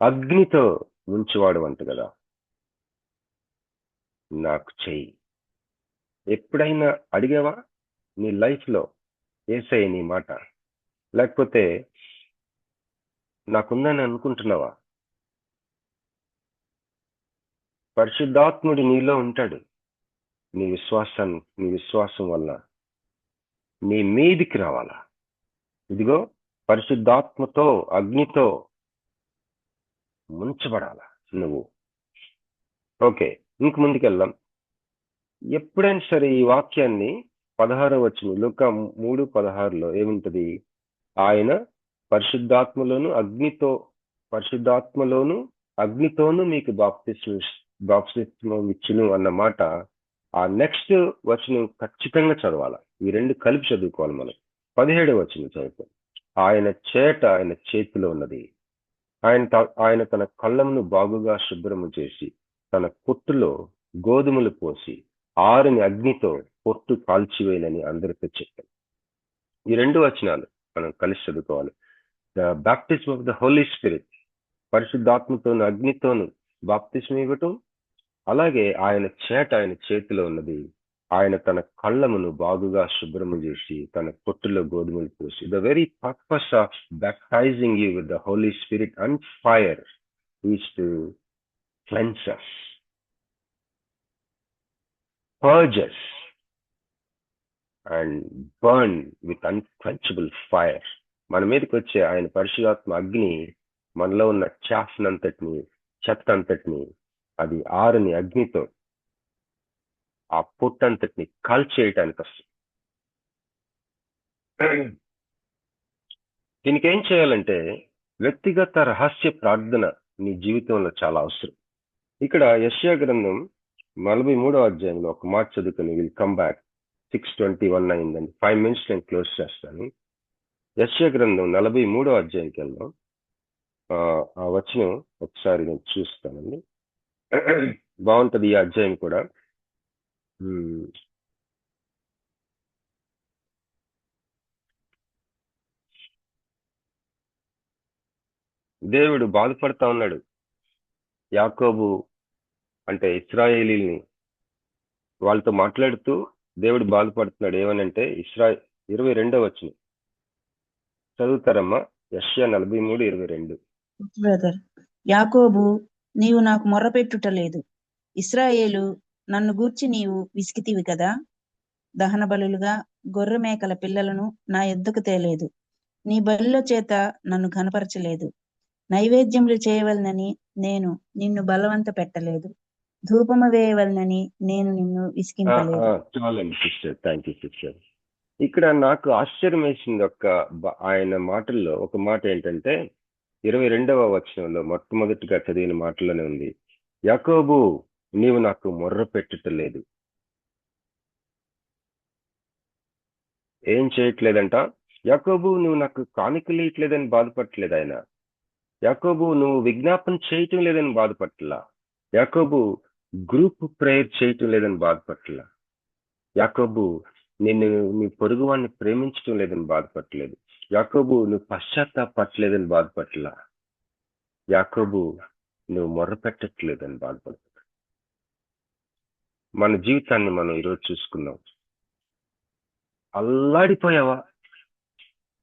అగ్నితో ముంచేవాడు అంట కదా. నాకు చెయ్యి. ఎప్పుడైనా అడిగావా నీ లైఫ్ లో యేసయ్య నీ మాట? లేకపోతే నాకుందని అనుకుంటున్నావా? పరిశుద్ధాత్ముడు నీలో ఉంటాడు. నీ విశ్వాసం వల్ల నీ మీదికి రావాలా. ఇదిగో పరిశుద్ధాత్మతో అగ్నితో ముంచబడాలా నువ్వు. ఓకే, ఇంక ముందుకెళ్దాం. ఎప్పుడైనా సరే ఈ వాక్యాన్ని 16వ వచనం లూకా 3:16లో ఏముంటది? ఆయన పరిశుద్ధాత్మలోను అగ్నితోను మీకు బాప్తిస్మం ఇచ్చును అన్నమాట. ఆ నెక్స్ట్ వచనం ఖచ్చితంగా చదవాలా. ఈ రెండు కలిపి చదువుకోవాలి మనం. 17వ వచనం చదువుతాం. ఆయన చేతిలో ఉన్నది. ఆయన తన కళ్ళమును బాగుగా శుభ్రము చేసి తన పొట్టులో గోధుమలు పోసి ఆరుని అగ్నితో పొట్టు కాల్చివేయనని అందరితో చెప్పాను. ఈ రెండు వచనాలు మనం కలిసి చదువుకోవాలి. The baptism of the Holi spirit, పరిశుద్ధాత్మతోను అగ్నితోను బాప్తిజం ఇవ్వటం. అలాగే ఆయన చేతిలో ఉన్నది. ఆయన తన కళ్ళమును బాగుగా శుభ్రము చేసి తన పొట్టులో గోధుమలు పోసి. The very purpose of baptizing you with the Holi spirit and fire is to cleanse us, purge us and burn with unquenchable fire. మన మీదకి వచ్చే ఆయన పరిశుద్ధాత్మ అగ్ని మనలో ఉన్న చాఫ్నంతటిని, చెత్త అంతటిని, అది ఆరుని అగ్నితో ఆ పొట్టంతటిని కాల్చేయటానికి వస్తుంది. దీనికి ఏం చేయాలంటే వ్యక్తిగత రహస్య ప్రార్థన నీ జీవితంలో చాలా అవసరం. ఇక్కడ యెషయా గ్రంథం 43వ అధ్యాయంలో ఒక మాట చదువుకుని విల్ కమ్ బ్యాక్. 6:21 అయిందండి. 5 minutes నేను క్లోజ్ చేస్తాను. యెషయా గ్రంథం 43వ అధ్యాయంకి వెళ్దాం. ఆ వచనం ఒకసారి నేను చూస్తానండి. బాగుంటది ఈ అధ్యాయం కూడా. దేవుడు బాధపడతా ఉన్నాడు. యాకోబు అంటే ఇశ్రాయేలీల్ని వాళ్ళతో మాట్లాడుతూ దేవుడు బాధపడుతున్నాడు. ఏమనంటే 22వ వచనం చదువుతారమ్మా. యెషయా 43:22. బ్రదర్, యాకోబు, నీవు నాకు మొర్రపెట్టుట లేదు, ఇశ్రాయేలు, నన్ను గూర్చి నీవు విసికితివి కదా, దహన బలులుగా గొర్రె మేకల పిల్లలను నా యొద్దకు తేలేదు. నీ బలుల చేత నన్ను ఘనపరచలేదు. నైవేద్యములు చేయవలనని నేను నిన్ను బలవంత పెట్టలేదు. ధూపము వేయవలనని నేను నిన్ను విసికింపలేదు. చాలండి సిస్టర్, థ్యాంక్ యూ సిస్టర్. ఇక్కడ నాకు ఆశ్చర్యం వేసింది ఆయన మాటల్లో ఒక మాట ఏంటంటే 22వ వచనంలో మొట్టమొదటిగా చదివిన మాటలోనే ఉంది, యాకోబు నీవు నాకు మొర్ర పెట్టుటలేదు. ఏం చేయట్లేదంట? యాకోబు నువ్వు నాకు కానుకలు ఇట్లేదని బాధపడట్లేదు ఆయన. యాకోబు నువ్వు విజ్ఞాపన చేయటం లేదని బాధపడట్లా. యాకోబు గ్రూప్ ప్రేయర్ చేయటం లేదని బాధపడట్లా. యాకోబు నీ పొరుగు వాడిని ప్రేమించడం లేదని బాధపడలేదు. యాకోబు నువ్వు పశ్చాత్తాపడలేదని బాధపడలా. యాకోబు నువ్వు మొర్ర పెట్టట్లేదని బాధపడుతుంది. మన జీవితాన్ని మనం ఈరోజు చూసుకున్నాం. అల్లాడిపోయావా?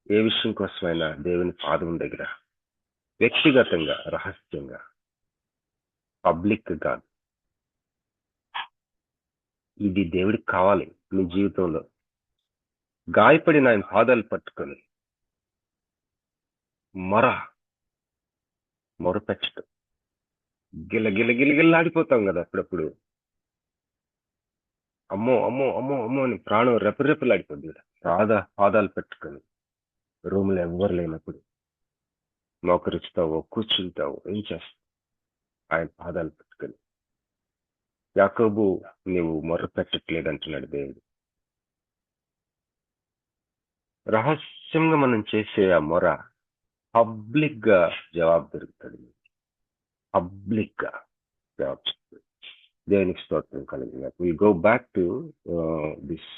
ఏ విషయం కోసమైనా దేవుని పాదం దగ్గర వ్యక్తిగతంగా, రహస్యంగా, పబ్లిక్ కాదు. ఇది దేవుడికి కావాలి. నీ జీవితంలో గాయపడిన ఆయన పాదాలు పట్టుకొని మొరపెట్టడం. గిల్లగిల్లాడిపోతాం కదా అప్పుడప్పుడు. అమ్మో అమ్మో అమ్మో అమ్మో అని ప్రాణం రెపరెపలాడిపోద్ది కదా. పాదాలు పెట్టుకొని రూమ్లో ఎవ్వరు లేనప్పుడు మోకరిస్తావో, కూర్చుంటావో, ఏం చేస్తావు? ఆయన పాదాలు పెట్టుకొని. యాకోబు నీవు మొర్ర పెట్టట్లేదు అంటున్నాడు దేవుడు. రహస్యంగా మనం చేసే ఆ మొర పబ్లిక్ గా జవాబు దొరుకుతుంది. పబ్లిక్ గా జవాబు చెప్తుంది. దేవునికి స్తోత్రం కలిగిన. Will go back to this.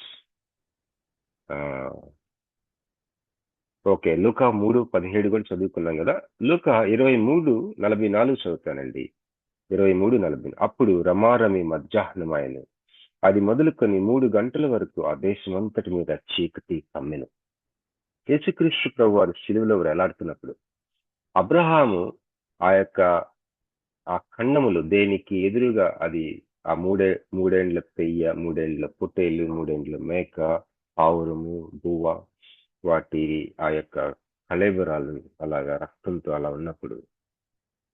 Okay, లూకా 3:17 కూడా చదువుకున్నాం కదా. లూకా 23:44 చదువుతానండి. 23:40. అప్పుడు రమారమి మధ్యాహ్నమాయను, అది మొదలుకొని 3 గంటల వరకు ఆ దేశమంతటి మీద చీకటి కమ్మెను. యేసుక్రీస్తు ప్రభు వారు శిలువలో వేలాడుతున్నప్పుడు అబ్రహాము ఆ ఖండములు దేనికి ఎదురుగా, అది ఆ మూడేండ్ల పెయ్య, 3 ఏండ్ల పొట్టేలు, 3 ఏండ్ల మేక, పావురము, బువ్వ, వాటి ఆ యొక్క కళేబరాలు అలాగా రక్తంతో అలా ఉన్నప్పుడు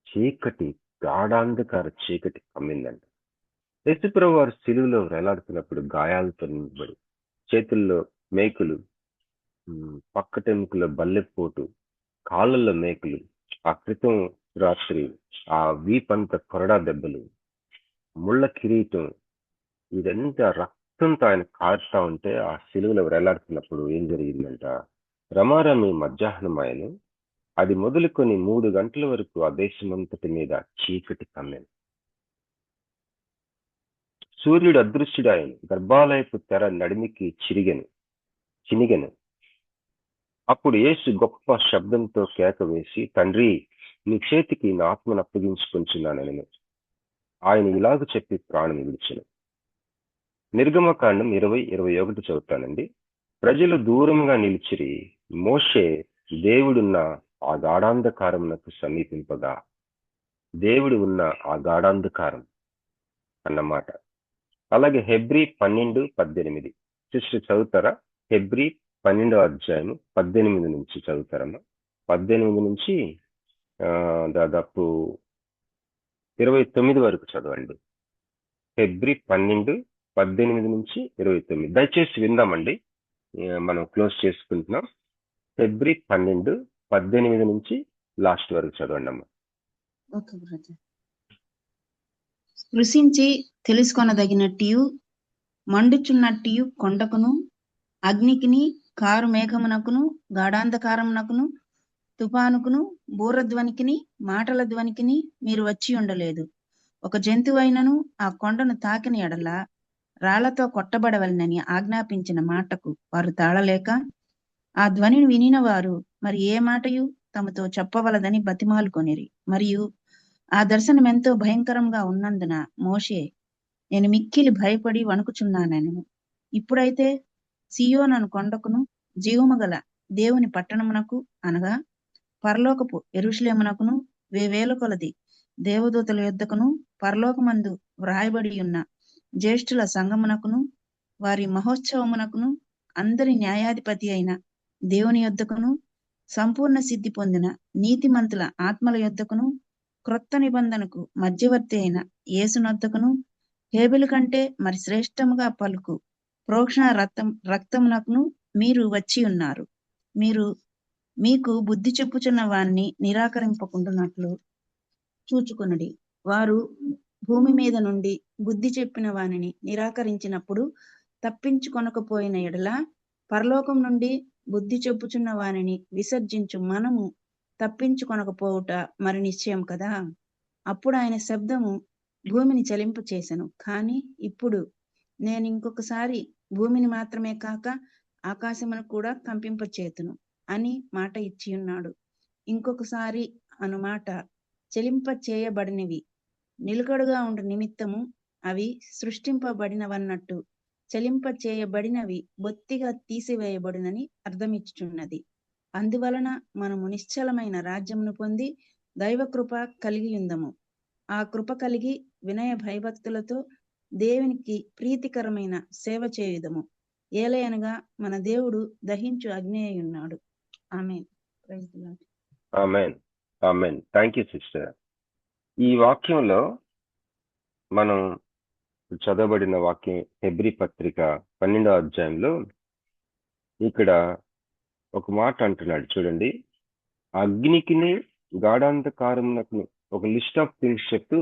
చీకటి, గాఢాంధకార చీకటి కమ్మిందంట. యేసుప్రభు వారు శిలువలో వేలాడుతున్నప్పుడు గాయాలతో నింపబడి, చేతుల్లో మేకులు, పక్కటెముకలో బల్లెపోటు, కాళ్ళల్లో మేకులు, ఆ క్రితం రాత్రి ఆ వీపంత కొరడా దెబ్బలు, ముళ్ళ కిరీటం, ఇదంతా రక్తంతో ఆయన కారుతా ఉంటే ఆ శిలువలో వేలాడుతున్నప్పుడు ఏం జరిగిందంట? రమారమి మధ్యాహ్నమాయను, అది మొదలుకొని 3 గంటల వరకు ఆ దేశమంతటి మీద చీకటి కమ్మెను. సూర్యుడు అదృశ్యుడాయను, గర్భాలయపు తెర నడిమికి చినిగెను. అప్పుడు యేసు గొప్ప శబ్దంతో కేక వేసి, తండ్రి నీ చేతికి నా ఆత్మను అప్పగించుకొంచున్నానని ఆయన ఇలాగ చెప్పి ప్రాణం విడిచెను. నిర్గమకాండం 20:21 చదువుతానండి. ప్రజలు దూరంగా నిలిచిరి. మోషే దేవుడున్న ఆ గాఢాంధకారమునకు సమీపింపగా, దేవుడు ఉన్న ఆ గాఢాంధకారం అన్నమాట. అలాగే హెబ్రీ 12:18 సిస్టర్ చదువుతారా? హెబ్రీ 12వ అధ్యాయం 18 నుంచి చదువుతారమ్మా. 18 నుంచి దాదాపు 29 వరకు చదవండి. హెబ్రీ 12:18 నుంచి 29. దయచేసి విందామండి, మనం క్లోజ్ చేసుకుంటున్నాం. హెబ్రీ 12:18 నుంచి లాస్ట్ వరకు చదవండి అమ్మా. Okay brother. స్పృశించి తెలుసుకొనదగినట్టు మండుచున్నట్టు కొండకును, అగ్నికిని, కారు మేఘమునకును, గాఢాంధకారమునకును, తుఫానుకును, బూరధ్వనికిని, మాటల ధ్వనికిని మీరు వచ్చి ఉండలేదు. ఒక జంతువైనను ఆ కొండను తాకిన ఎడల రాళ్లతో కొట్టబడవలనని ఆజ్ఞాపించిన మాటకు వారు తాళలేక, ఆ ధ్వనిని వినిన వారు మరి ఏ మాటయు తమతో చెప్పవలదని బతిమాలుకొనిరి. మరియు ఆ దర్శనం ఎంతో భయంకరంగా ఉన్నందున మోషే, నేను మిక్కిలి భయపడి వణుకుచున్నానని, ఇప్పుడైతే సీయోను కొండకును, జీవముగల దేవుని పట్టణమునకు అనగా పరలోకపు యెరూషలేమునకును, వేవేల కొలది దేవదూతల యొద్దకును, పరలోకమందు వ్రాయబడి ఉన్న జ్యేష్ఠుల సంగమునకును వారి మహోత్సవమునకును అందరి న్యాయాధిపతి అయిన దేవుని యొద్దకును సంపూర్ణ సిద్ధి పొందిన నీతిమంతుల ఆత్మల యొద్దకును క్రొత్త నిబంధనకు మధ్యవర్తి అయిన యేసునొద్దకును హేబెలు కంటే మరి శ్రేష్టముగా పలుకు ప్రోక్షణ రక్తమునకును మీరు వచ్చి ఉన్నారు. మీకు బుద్ధి చెప్పుచున్న వారిని నిరాకరింపకుండానట్లు చూచుకొనుడి. వారు భూమి మీద నుండి బుద్ధి చెప్పిన వానిని నిరాకరించినప్పుడు తప్పించుకొనకపోయిన ఎడల పరలోకం నుండి బుద్ధి చెప్పుచున్న వానిని విసర్జించు మనము తప్పించుకొనకపోవుట మరి నిశ్చయం కదా. అప్పుడు ఆయన శబ్దము భూమిని చలింప చేసెను. కానీ ఇప్పుడు నేను ఇంకొకసారి భూమిని మాత్రమే కాక ఆకాశమును కూడా కంపింపచేతును అని మాట ఇచ్చి ఉన్నాడు. ఇంకొకసారి అను మాట చెలింప చేయబడినవి నిలుకడుగా ఉండు నిమిత్తము అవి సృష్టింపబడినవన్నట్టు చెలింప చేయబడినవి బొత్తిగా తీసివేయబడినని అర్థమిచ్చుచున్నది. అందువలన మనము నిశ్చలమైన రాజ్యమును పొంది దైవ కృప కలిగి ఉందము. ఆ కృప కలిగి వినయ భయభక్తులతో దేవునికి ప్రీతికరమైన సేవ చేయుదము. ఏలయనగా మన దేవుడు దహించు అగ్ని అయి ఉన్నాడు. ఆమేన్. Praise the lord. ఆమేన్. ఆమేన్. Thank you sister. ఈ వాక్యంలో మనం చదవబడిన వాక్యం హెబ్రీ పత్రిక 12వ అధ్యాయంలో ఇక్కడ ఒక మాట అంటున్నాడు చూడండి. అగ్నికిని గాఢాంధకారమునకు ఒక లిస్ట్ ఆఫ్ థింగ్స్ చెప్తూ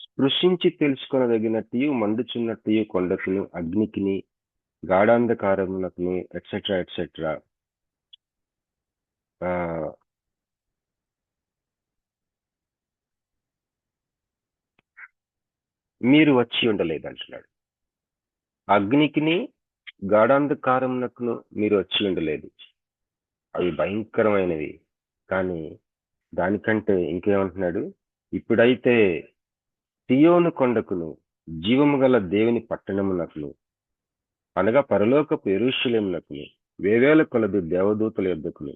స్పృశించి తెలుసుకొనదగినట్టు మండుచున్నట్టు కొండకును అగ్నికిని గాఢాంధకారమునకును ఎట్సెట్రా ఎట్సెట్రా మీరు వచ్చి ఉండలేదు అంటున్నాడు. అగ్నికిని గాఢాంధకారమునకును మీరు వచ్చి ఉండలేదు. అవి భయంకరమైనవి. కానీ దానికంటే ఇంకేమంటున్నాడు, ఇప్పుడైతే సియోను కొండకును జీవము గల దేవుని పట్టణమునకును అనగా పరలోకపు యెరూషలేమునకును వేవేల కొలది దేవదూతల యొద్దకును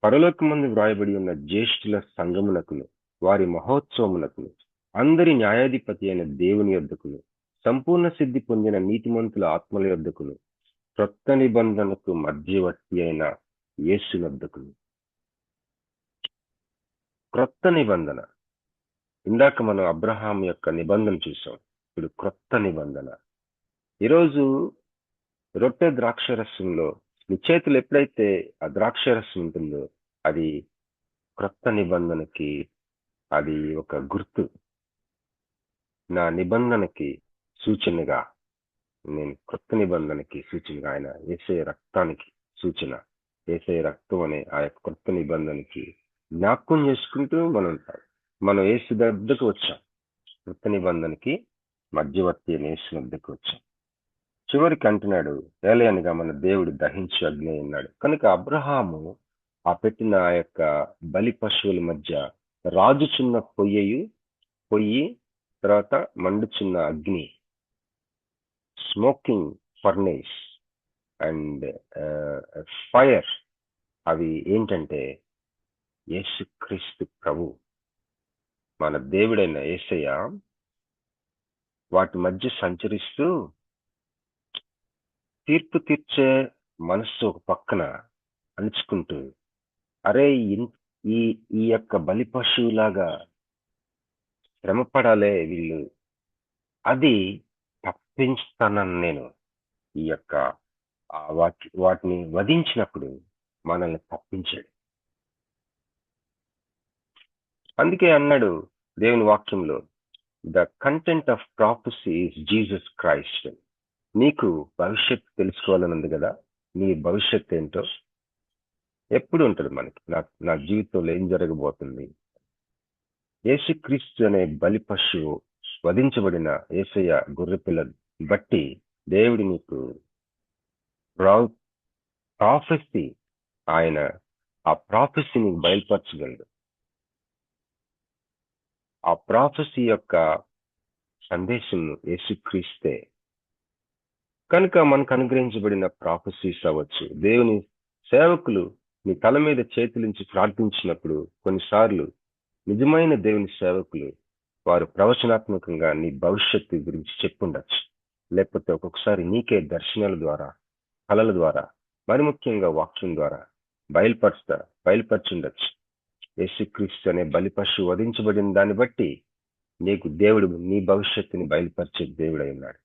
పరలోకమందు వ్రాయబడి ఉన్న జ్యేష్ఠుల సంఘమునకును వారి మహోత్సవమునకును అందరి న్యాయాధిపతి అయిన దేవుని యొద్దకును సంపూర్ణ సిద్ధి పొందిన నీతిమంతుల ఆత్మల యొద్దకును క్రొత్త నిబంధనకు మధ్యవర్తి అయిన యేసునొద్దకును. క్రొత్త నిబంధన. ఇందాక మనం అబ్రహాం యొక్క నిబంధన చూసాం. ఇప్పుడు క్రొత్త నిబంధన. ఈరోజు రొట్టె ద్రాక్షరసంలో నీ చేతులు ఎప్పుడైతే ఆ ద్రాక్షరసం ఉంటుందో అది క్రొత్త నిబంధనకి అది ఒక గుర్తు. నా నిబంధనకి సూచనగా, నేను క్రొత్త నిబంధనకి సూచనగా ఆయన యేసయ్య రక్తానికి సూచన. యేసయ్య రక్తం అనే ఆ యొక్క క్రొత్త నిబంధనకి జ్ఞాపకం చేసుకుంటూ మనం యేసు వద్దకు వచ్చాం. క్రొత్త నిబంధనకి మధ్యవర్తి అని యేసు వద్దకు వచ్చాం. చివరికి అంటున్నాడు, ఏలయనగా మన దేవుడు దహించి అగ్ని అన్నాడు. కనుక అబ్రహాము ఆ పెట్టిన ఆ యొక్క బలి పశువుల మధ్య రాజుచున్న పొయ్యి తర్వాత మండుచున్న అగ్ని, స్మోకింగ్ ఫర్నేస్ అండ్ ఫైర్, అవి ఏంటంటే యేసుక్రీస్తు ప్రభు మన దేవుడైన యేసయ్య వాటి మధ్య సంచరిస్తూ తీర్పు తీర్చే మనస్సు ఒక పక్కన అణుచుకుంటూ, అరే ఈ యొక్క బలి పశువులాగా శ్రమపడాలే వీళ్ళు, అది తప్పించుతానని నేను ఈ యొక్క వాటిని వధించినప్పుడు మనల్ని తప్పించాడు. అందుకే అన్నాడు దేవుని వాక్యంలో, the content of prophecy is Jesus Christ. నీకు భవిష్యత్తు తెలుసుకోవాలని ఉంది కదా, నీ భవిష్యత్తు ఏంటో ఎప్పుడు ఉంటుంది మనకి. నా జీవితంలో ఏం జరగబోతుంది. యేసుక్రీస్తు అనే బలి పశువు వధించబడిన యేసయ్య గొర్రెపిల్ల బట్టి దేవుడి నీకు ప్రాఫెసీ, ఆయన ఆ ప్రాఫెసీ నీకు బయలుపరచగలడు. ఆ ప్రాఫెసీ యొక్క సందేశం యేసుక్రీస్తే. కనుక మనకు అనుగ్రహించబడిన ప్రాఫెసీస్ అవ్వచ్చు. దేవుని సేవకులు నీ తల మీద చేతులించి ప్రార్థించినప్పుడు కొన్నిసార్లు నిజమైన దేవుని సేవకులు వారు ప్రవచనాత్మకంగా నీ భవిష్యత్తు గురించి చెప్పుండొచ్చు, లేకపోతే ఒక్కొక్కసారి నీకే దర్శనాల ద్వారా, కళల ద్వారా, మరి ముఖ్యంగా వాక్యం ద్వారా బయలుపరచుండొచ్చు. యేసుక్రీస్తు అనే బలి పశువు వధించబడిన దాన్ని బట్టి నీకు దేవుడు నీ భవిష్యత్తుని బయలుపరిచే దేవుడై ఉన్నాడు.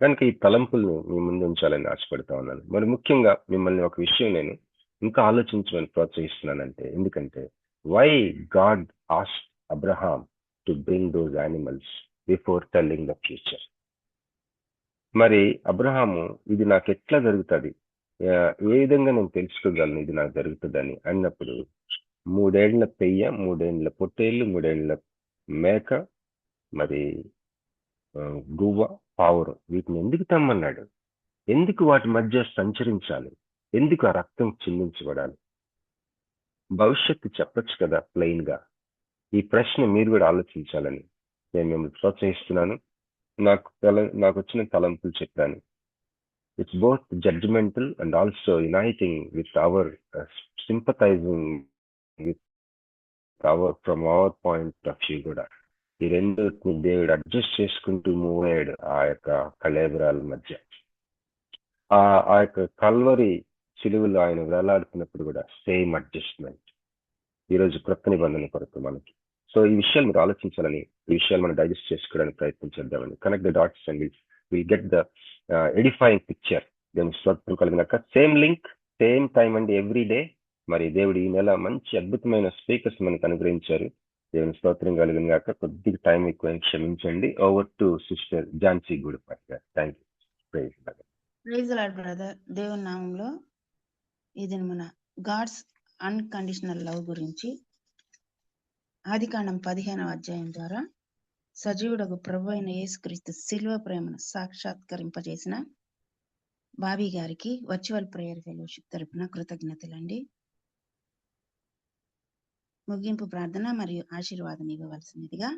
కనుక ఈ తలంపుల్ని మీ ముందు ఉంచాలని ఆశపడతా ఉన్నాను. మరి ముఖ్యంగా మిమ్మల్ని ఒక విషయం నేను ఇంకా ఆలోచించమని ప్రోత్సహిస్తున్నానంటే, ఎందుకంటే why God asked Abraham to bring those animals before telling the future. మరి అబ్రహాము ఇది నాకు ఎట్లా జరుగుతుంది, ఏ విధంగా నేను తెలుసుకోగలను ఇది నాకు జరుగుతుందని అన్నప్పుడు 3 ఏళ్ల పెయ్య, 3 ఏళ్ల పొట్టేళ్ళు, 3 ఏళ్ల మేక, మరి గువ్వ, పావురం, వీటిని ఎందుకు తెమ్మన్నాడు? ఎందుకు వాటి మధ్య సంచరించాలి? ఎందుకు ఆ రక్తం చిందించబడాలి? భవిష్యత్తు చెప్పచ్చు కదా ప్లెయిన్ గా. ఈ ప్రశ్న మీరు కూడా ఆలోచించాలని నేను మిమ్మల్ని ప్రోత్సహిస్తున్నాను. నాకు వచ్చిన తలంపులు చెప్పాను. It's both judgemental and also uniting with our sympathising with our from our point of view కూడా. ఈ రెండుని దేవుడు అడ్జస్ట్ చేసుకుంటూ మూవ్ అయ్యాడు ఆ యొక్క కళేబరాల మధ్య. ఆ యొక్క కల్వరి చిలువలు ఆయన వేలాడుతున్నప్పుడు కూడా సేమ్ అడ్జస్ట్మెంట్ ఈరోజు క్రొత్త నిబంధన కొరకు మనకి. సో ఈ విషయాలు మీరు ఆలోచించాలని, ఈ విషయాలు మనం డైజెస్ట్ చేసుకోవడానికి ప్రయత్నం చేద్దామని. Connect the dots and will get the edifying picture. దేవుని స్తోత్రం కలిగినాక సేమ్ లింక్, సేమ్ టైం అండి, ఎవ్రీ డే. మరి దేవుడు ఈ నెల మంచి అద్భుతమైన స్పీకర్స్ మనకు అనుగ్రహించారు. దేవుని స్తోత్రం కలిగిన గాక. కొద్దిగా టైం ఎక్కువ క్షమించండి. Over to sister Jhansi Gudapati గారు. Thank you. Praise lord brother. దేవుని నామంలో ఇది మన గాడ్స్ అన్కండిషనల్ లవ్ గురించి ఆదికాండం 15వ అధ్యాయం ద్వారా సజీవుడకు ప్రభు అయిన యేసుక్రీస్తు శిలువ ప్రేమను సాక్షాత్కరింపజేసిన బాబీ గారికి వర్చువల్ ప్రేయర్ ఫెలోషిప్ తరపున కృతజ్ఞతలండి. ముగింపు ప్రార్థన మరియు ఆశీర్వాదం ఇవ్వవలసినదిగా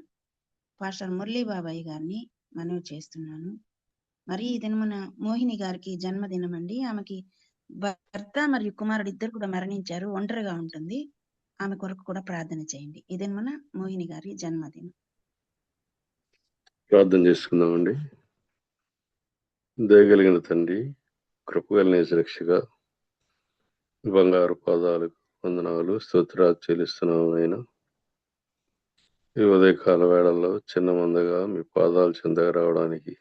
పాస్టర్ మురళీ బాబాయ్ గారిని మనవి చేస్తున్నాను. మరి ఈ దినమున మోహిని గారికి జన్మదినం అండి. ఆమెకి భర్త మరియు కుమారుడు ఇద్దరు కూడా మరణించారు, ఒంటరిగా ఉంటుంది. ఆమె కొరకు కూడా ప్రార్థన చేయండి. ఈ దినమున మోహిని గారి జన్మదినం. ప్రార్థన చేసుకుందామండి. దయగలిగిన తండ్రి, కృపగలిగిన రక్షగా, బంగారు పాదాలకు వందనాలు, స్తోత్రాలు చెల్లిస్తున్నాము. అయినా ఈ ఉదయకాల వేళల్లో చిన్న మందగా మీ పాదాలు చెందగా రావడానికి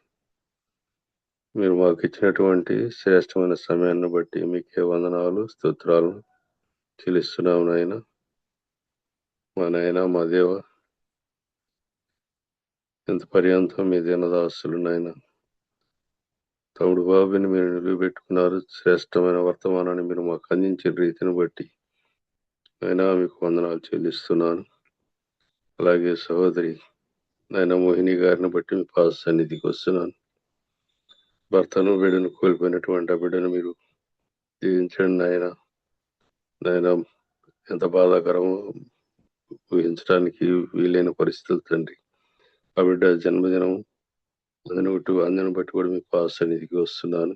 మీరు మాకు ఇచ్చినటువంటి శ్రేష్టమైన సమయాన్ని బట్టి మీకే వందనాలు, స్తోత్రాలు చెల్లిస్తున్నాము. నాయన, మా నాయన, మా దేవ, ఎంత పర్యంతం మీ దీనదాసులు నాయన తమ్ముడు బాబుని మీరు నిలబెట్టుకున్నారు. శ్రేష్టమైన వర్తమానాన్ని మీరు మాకు అందించిన రీతిని బట్టి అయినా మీకు వందనాలు చెల్లిస్తున్నాను. అలాగే సహోదరి నాయన మోహిని గారిని బట్టి మీ పాద సన్నిధికి వస్తున్నాను. భర్తను బిడ్డను కోల్పోయినటువంటి ఆ బిడ్డను మీరు దీవించండి నాయన. నాయన ఎంత బాధాకరమో ఊహించడానికి వీలైన పరిస్థితులు తండ్రి. ఆ బిడ్డ జన్మదినం అందరిని బట్టి కూడా మీ పాద సన్నిధికి వస్తున్నాను.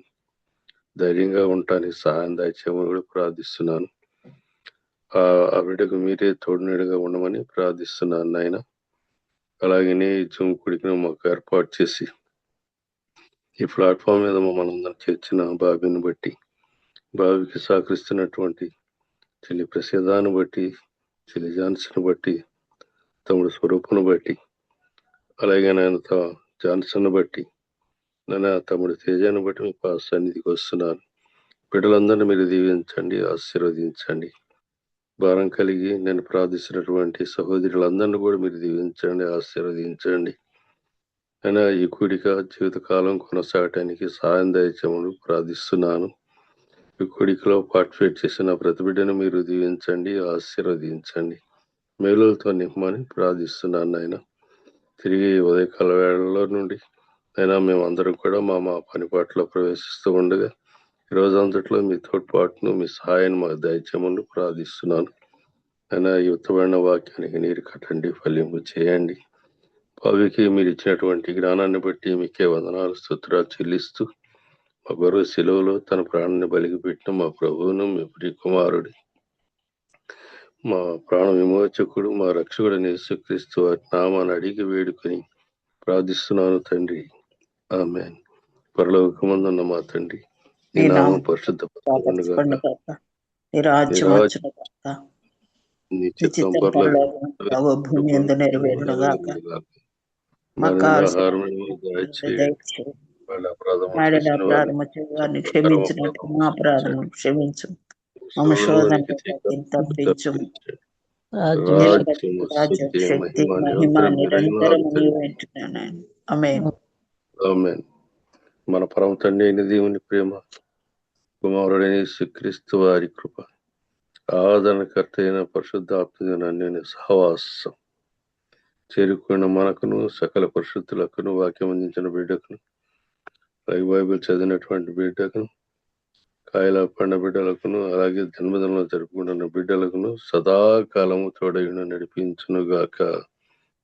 ధైర్యంగా ఉండటానికి సహాయం దయచేయమని కూడా ప్రార్థిస్తున్నాను. ఆ బిడ్డకు మీరే తోడునీడుగా ఉండమని ప్రార్థిస్తున్నాను నాయన. అలాగనే ఈ జూమ్ కుడికిన మాకు ఏర్పాటు చేసి ఈ ప్లాట్ఫామ్ మీద మమ్మల్ని అందరం చేర్చిన బాబీని బట్టి, బాబీకి సహకరిస్తున్నటువంటి చెల్లి ప్రసిద్ధాన్ని బట్టి, చెల్లి జాన్సన్ బట్టి, తమ్ముడు స్వరూపును బట్టి, అలాగే నాయన జాన్సన్ బట్టి, నేను తమ్ముడు తేజాన్ని బట్టి మీ పాద సన్నిధికి వస్తున్నాను. బిడ్డలందరినీ మీరు దీవించండి, ఆశీర్వదించండి. భారం కలిగి నేను ప్రార్థిస్తున్నటువంటి సహోదరులందరినీ కూడా మీరు దీవించండి, ఆశీర్వదించండి. అయినా ఈ కూడిక జీవితకాలం కొనసాగటానికి సహాయం దయచేయమని ప్రార్థిస్తున్నాను. ఈ కూడికలో పార్టిసిపేట్ చేసిన ప్రతి బిడ్డను మీరు దీవించండి, ఆశీర్వదించండి. మేలులతో నింపమని ప్రార్థిస్తున్నాను. ఆయన తిరిగి ఉదయకాల వేళలో నుండి అయినా మేమందరం కూడా మా పనిపాట్లో ప్రవేశిస్తూ ఉండగా ఈ రోజంతట్లో మీ తోడ్పాటును, మీ సహాయాన్ని మాకు దయచేయమని ప్రార్థిస్తున్నాను. అయినా ఈ ఉత్తమైన వాక్యానికి నీరు కట్టండి, ఫలింపు చేయండి. భావికి మీరు ఇచ్చినటువంటి జ్ఞానాన్ని బట్టి మీకే వందనాలు, స్తోత్రాలు చెల్లిస్తూ మా గొర్రె శిలువలో తన ప్రాణాన్ని బలికి పెట్టిన మా ప్రభువును, మీ ప్రియ కుమారుడి మా ప్రాణ విమోచకుడు మా రక్షకుడు యేసుక్రీస్తు వారి నామాన్ని అడిగి వేడుకొని ప్రార్థిస్తున్నాను తండ్రి. ఆమేన్. పరలోకమందున్న మా తండ్రి, నీ నీ నామం నామం పరిశుద్ధపరచబడును గాక. కాక నీ రాజ్యం నీ వచ్చును గాక నీ నీ చిత్తం చిత్తం పరలోకమందు భూమి యందు నెరవేరును గాక మాకు మన కావలసిన ఆహారం దయచేయండి. దయచేయండి వాళ్ళ అపరాధము వాడిన చేసిన అపరాధము వారిని క్షమించినట్టు మా అపరాధము క్షమించు మమ్మ శోధనకు తప్పించు రాజ్యము రాజ్యం శక్తి శక్తి మహిమ మహిమ నిరంతరం నిరంతరం నీవు వింటున్నాను. ఆమేన్. ఆమేన్. మన పరమ తండ్రి అయిన దేవుని ప్రేమ, కుమారుడైన యేసుక్రీస్తు వారి కృప, ఆదరణకర్త అయిన పరిశుద్ధాత్మ అన్యోన్య సహవాసం చేరుకున్న మనకును సకల పరిశుద్ధులకును వాక్యం అందించిన బిడ్డకును బైబిల్ చదివినటువంటి బిడ్డకును కాయల పండ బిడ్డలకును అలాగే జన్మదినంలో జరుపుకుంటున్న బిడ్డలకును సదాకాలము తోడైన నడిపించును గాక.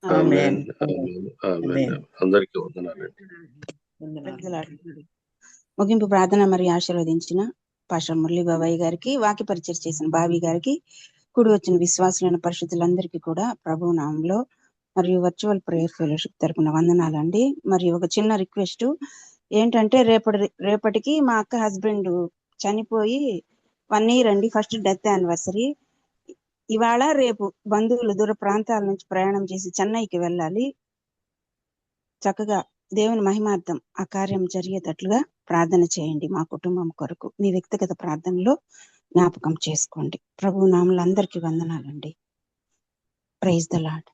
ఆమేన్. ఆమేన్. ఆమేన్. అందరికీ వందనాలండి. ముగింపు ప్రార్థన మరియు ఆశీర్వదించిన పాస్టర్ మురళీ బాబాయ్ గారికి, వాక్య పరిచయం చేసిన బావి గారికి, కూడి వచ్చిన విశ్వాసులైన పరిశుద్ధులందరికీ కూడా ప్రభు నామంలో మరియు వర్చువల్ ప్రేయర్ ఫెలోషిప్ తరపున వందనాలండి. మరియు ఒక చిన్న రిక్వెస్ట్ ఏంటంటే రేపటికి మా అక్క హస్బెండ్ చనిపోయి 1 year అండి, ఫస్ట్ డెత్ యానివర్సరీ. ఇవాళ రేపు బంధువులు దూర ప్రాంతాల నుంచి ప్రయాణం చేసి చెన్నైకి వెళ్ళాలి. చక్కగా దేవుని మహిమార్థం ఆ కార్యం జరిగేటట్లుగా ప్రార్థన చేయండి. మా కుటుంబం కొరకు మీ వ్యక్తిగత ప్రార్థనలో జ్ఞాపకం చేసుకోండి. ప్రభు నామములు అందరికీ వందనాలండి. Praise the lord.